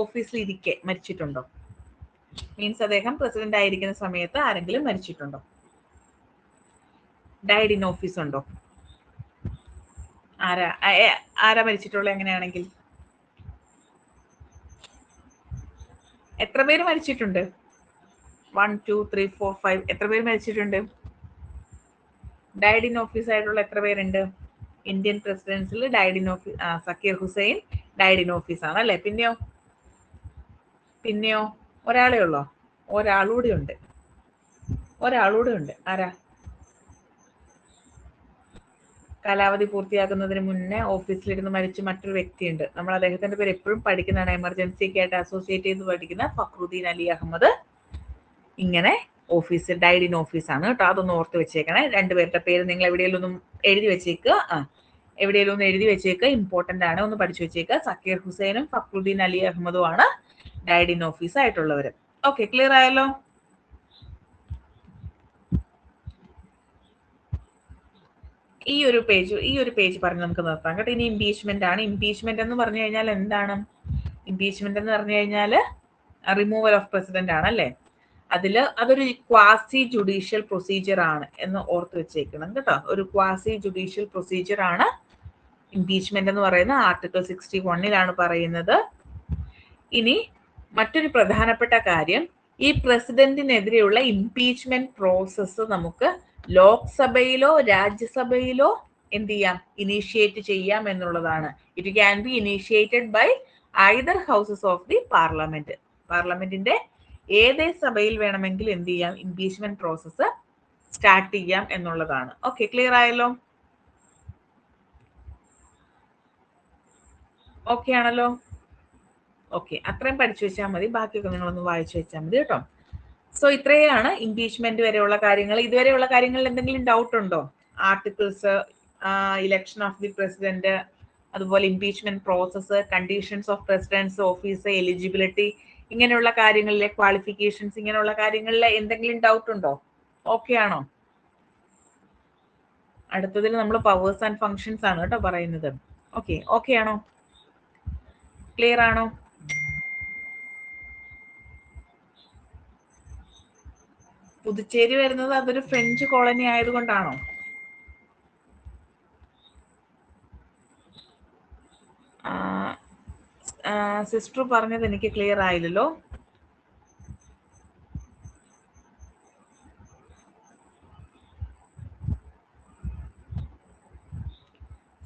ഓഫീസിൽ ഇരിക്കെ മരിച്ചിട്ടുണ്ടോ? മീൻസ് അദ്ദേഹം പ്രസിഡന്റ് ആയിരിക്കുന്ന സമയത്ത് ആരെങ്കിലും മരിച്ചിട്ടുണ്ടോ? ഡൈഡ് ഇൻ ഓഫീസ് ഉണ്ടോ? ആരാ മരിച്ചിട്ടുള്ളത്? എങ്ങനെയാണെങ്കിൽ എത്ര പേര് മരിച്ചിട്ടുണ്ട്? 1 2 3 4 5 എത്ര പേര് മരിച്ചിട്ടുണ്ട്? ഡൈഡ് ഇൻ ഓഫീസ് ആയിട്ടുള്ള എത്ര പേരുണ്ട് ഇന്ത്യൻ പ്രസിഡൻസിൽ? Died in office Zakir Hussain died in office ആണ് അല്ലേ. പിന്നെയോ ഒരാളേ ഉള്ളോ? ഒരാളൂടെ ഉണ്ട്. ആരാ? കാലാവധി പൂർത്തിയാക്കുന്നതിന് മുന്നേ ഓഫീസിലിരുന്ന് മരിച്ച മറ്റൊരു വ്യക്തിയുണ്ട്. നമ്മൾ അദ്ദേഹത്തിന്റെ പേര് എപ്പോഴും പഠിക്കുന്നതാണ്, എമർജൻസിക്ക് ആയിട്ട് അസോസിയേറ്റ് ചെയ്ത് പഠിക്കുന്ന ഫക്രുദ്ദീൻ അലി അഹമ്മദ്. ഇങ്ങനെ ഓഫീസ് ഡൈഡ് ഇൻ ഓഫീസ് ആണ് കേട്ടോ. അതൊന്ന് ഓർത്ത് വെച്ചേക്കണേ. രണ്ടുപേരുടെ പേര് നിങ്ങൾ എവിടെയെങ്കിലും ഒന്നും എഴുതി വെച്ചേക്കുക. എവിടെയെങ്കിലും ഒന്ന് എഴുതി വെച്ചേക്കുക, ഇമ്പോർട്ടന്റ് ആണ്, ഒന്ന് പഠിച്ചു വെച്ചേക്കുക. സക്കീർ ഹുസൈനും ഫക്രുദ്ദീൻ അലി അഹമ്മദും ആണ് ഡൈഡ് ഇൻ ഓഫീസ് ആയിട്ടുള്ളവർ. ഓക്കെ, ക്ലിയർ ആയല്ലോ? ഈ ഒരു പേജ് പറഞ്ഞ് നമുക്ക് നിർത്താം കേട്ടോ. ഇനി ഇംപീച്ച്മെന്റ് ആണ്. ഇംപീച്ച്മെന്റ് എന്ന് പറഞ്ഞു കഴിഞ്ഞാൽ എന്താണ്? ഇംപീച്ച്മെന്റ് എന്ന് പറഞ്ഞു കഴിഞ്ഞാൽ റിമൂവൽ ഓഫ് പ്രസിഡന്റ് ആണ് അല്ലേ. അതൊരു ക്വാസി ജുഡീഷ്യൽ പ്രൊസീജിയർ ആണ് എന്ന് ഓർത്ത് വെച്ചേക്കണം കേട്ടോ. ഒരു ക്വാസി ജുഡീഷ്യൽ പ്രൊസീജിയർ ആണ് ഇംപീച്ച്മെന്റ് എന്ന് പറയുന്നത്. ആർട്ടിക്കിൾ 61 പറയുന്നത്. ഇനി മറ്റൊരു പ്രധാനപ്പെട്ട കാര്യം, ഈ പ്രസിഡന്റിനെതിരെയുള്ള ഇംപീച്ച്മെന്റ് പ്രോസസ്സ് നമുക്ക് ലോക്സഭയിലോ രാജ്യസഭയിലോ എന്ത് ചെയ്യാം? ഇനീഷ്യേറ്റ് ചെയ്യാം എന്നുള്ളതാണ്. It can be initiated by either houses of the parliament. പാർലമെന്റിന്റെ ഏതേ സഭയിൽ വേണമെങ്കിൽ എന്ത് ചെയ്യാം? ഇംപീച്ച്മെന്റ് പ്രോസസ്സ് സ്റ്റാർട്ട് ചെയ്യാം എന്നുള്ളതാണ്. ഓക്കെ, ക്ലിയർ ആയല്ലോ? ഓക്കെ ആണല്ലോ? ഓക്കെ, അത്രയും പഠിച്ചു വെച്ചാൽ മതി. ബാക്കിയൊക്കെ നിങ്ങളൊന്ന് വായിച്ചു വെച്ചാൽ മതി കേട്ടോ. സോ ഇത്രയാണ് ഇംപീച്ച്മെന്റ് വരെയുള്ള കാര്യങ്ങൾ. ഇതുവരെയുള്ള കാര്യങ്ങളിൽ എന്തെങ്കിലും ഡൗട്ട് ഉണ്ടോ? Articles, election of the president, അതുപോലെ impeachment process, conditions of president's office, eligibility, ഇങ്ങനെയുള്ള കാര്യങ്ങളിലെ ക്വാളിഫിക്കേഷൻസ്, ഇങ്ങനെയുള്ള കാര്യങ്ങളിൽ എന്തെങ്കിലും ഡൗട്ട് ഉണ്ടോ? ഓക്കെ ആണോ? അടുത്തതിൽ നമ്മൾ പവേഴ്സ് ആൻഡ് ഫങ്ഷൻസ് ആണ് കേട്ടോ പറയുന്നത്. ഓക്കെ ആണോ? ക്ലിയർ ആണോ? പുതുച്ചേരി വരുന്നത് അതൊരു ഫ്രഞ്ച് കോളനി ആയതുകൊണ്ടാണോ? സിസ്റ്റർ പറഞ്ഞത് എനിക്ക് ക്ലിയർ ആയില്ലല്ലോ.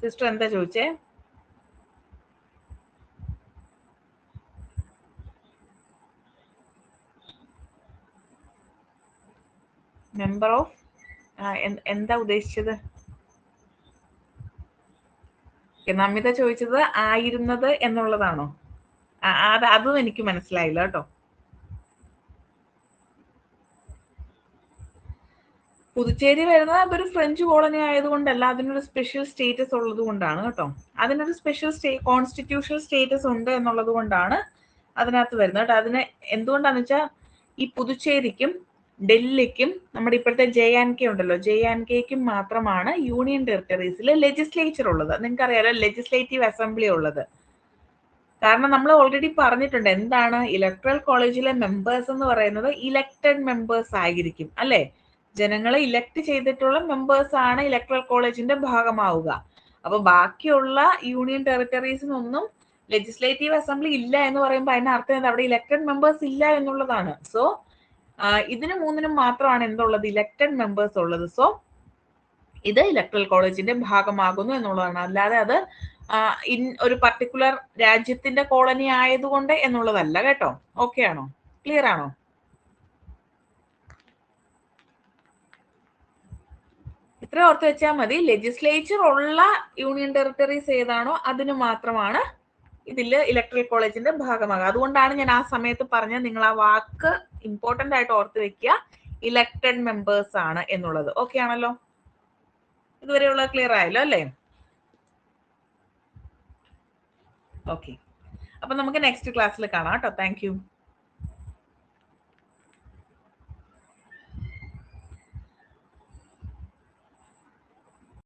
സിസ്റ്റർ എന്താ ചോദിച്ചേ? മെമ്പർ ഓഫ് എന്താ ഉദ്ദേശിച്ചത്? നമിത ചോദിച്ചത് ആയിരുന്നത് എന്നുള്ളതാണോ? അതും എനിക്ക് മനസ്സിലായില്ല കേട്ടോ. പുതുച്ചേരി വരുന്നത് അതൊരു ഫ്രഞ്ച് കോളനി ആയതുകൊണ്ടല്ല, അതിനൊരു സ്പെഷ്യൽ സ്റ്റേറ്റസ് ഉള്ളത് കൊണ്ടാണ് കേട്ടോ. അതിനൊരു സ്പെഷ്യൽ കോൺസ്റ്റിറ്റ്യൂഷണൽ സ്റ്റേറ്റസ് ഉണ്ട് എന്നുള്ളത് കൊണ്ടാണ് അതിനകത്ത് വരുന്നത് കേട്ടോ. അതിന് എന്തുകൊണ്ടാന്ന് വെച്ചാൽ ഈ പുതുച്ചേരിക്കും ഡൽഹിക്കും നമ്മുടെ ഇപ്പോഴത്തെ JNK ഉണ്ടല്ലോ, JNKക്കും മാത്രമാണ് യൂണിയൻ ടെറിട്ടറീസിൽ ലെജിസ്ലേച്ചർ ഉള്ളത്. നിങ്ങൾക്ക് അറിയാലോ, ലെജിസ്ലേറ്റീവ് അസംബ്ലി ഉള്ളത്. കാരണം നമ്മൾ ഓൾറെഡി പറഞ്ഞിട്ടുണ്ട് എന്താണ് ഇലക്ട്രൽ കോളേജിലെ മെമ്പേഴ്സ് എന്ന് പറയുന്നത് ഇലക്റ്റഡ് മെമ്പേഴ്സ് ആയിരിക്കും അല്ലെ. ജനങ്ങളെ ഇലക്ട് ചെയ്തിട്ടുള്ള മെമ്പേഴ്സ് ആണ് ഇലക്ട്രൽ കോളേജിന്റെ ഭാഗമാവുക. അപ്പൊ ബാക്കിയുള്ള യൂണിയൻ ടെറിട്ടറീസിനൊന്നും ലെജിസ്ലേറ്റീവ് അസംബ്ലി ഇല്ല എന്ന് പറയുമ്പോൾ അതിനർത്ഥം എന്താ? അവിടെ ഇലക്റ്റഡ് മെമ്പേഴ്സ് ഇല്ല എന്നുള്ളതാണ്. സോ ഇതിന് മൂന്നിനും മാത്രമാണ് എന്തുള്ളത്? ഇലക്റ്റഡ് മെമ്പേഴ്സ് ഉള്ളത്. സോ ഇത് ഇലക്ട്രൽ കോളേജിന്റെ ഭാഗമാകുന്നു എന്നുള്ളതാണ്. അല്ലാതെ അത് ഒരു പർട്ടിക്കുലർ രാജ്യത്തിന്റെ കോളനി ആയതുകൊണ്ട് എന്നുള്ളതല്ല കേട്ടോ. ഓക്കെ ആണോ? ക്ലിയർ ആണോ? ഇത്ര ഓർത്ത് വെച്ചാൽ മതി. ലെജിസ്ലേച്ചർ ഉള്ള യൂണിയൻ ടെറിട്ടറീസ് ഏതാണോ അതിന് മാത്രമാണ് ഇതില് ഇലക്ട്രൽ കോളേജിന്റെ ഭാഗമാകുക. അതുകൊണ്ടാണ് ഞാൻ ആ സമയത്ത് പറഞ്ഞത് നിങ്ങൾ ആ വാക്ക് ഇമ്പോർട്ടന്റ് ആയിട്ട് ഓർത്ത് വെക്കുക, ഇലക്റ്റഡ് മെമ്പേഴ്സ് ആണ് എന്നുള്ളത്. ഓക്കെ ആണല്ലോ? ഇതുവരെയുള്ള ക്ലിയർ ആയല്ലോ അല്ലേ? ഓക്കെ, അപ്പൊ നമുക്ക് നെക്സ്റ്റ് ക്ലാസ്സിൽ കാണാം കേട്ടോ. Thank you.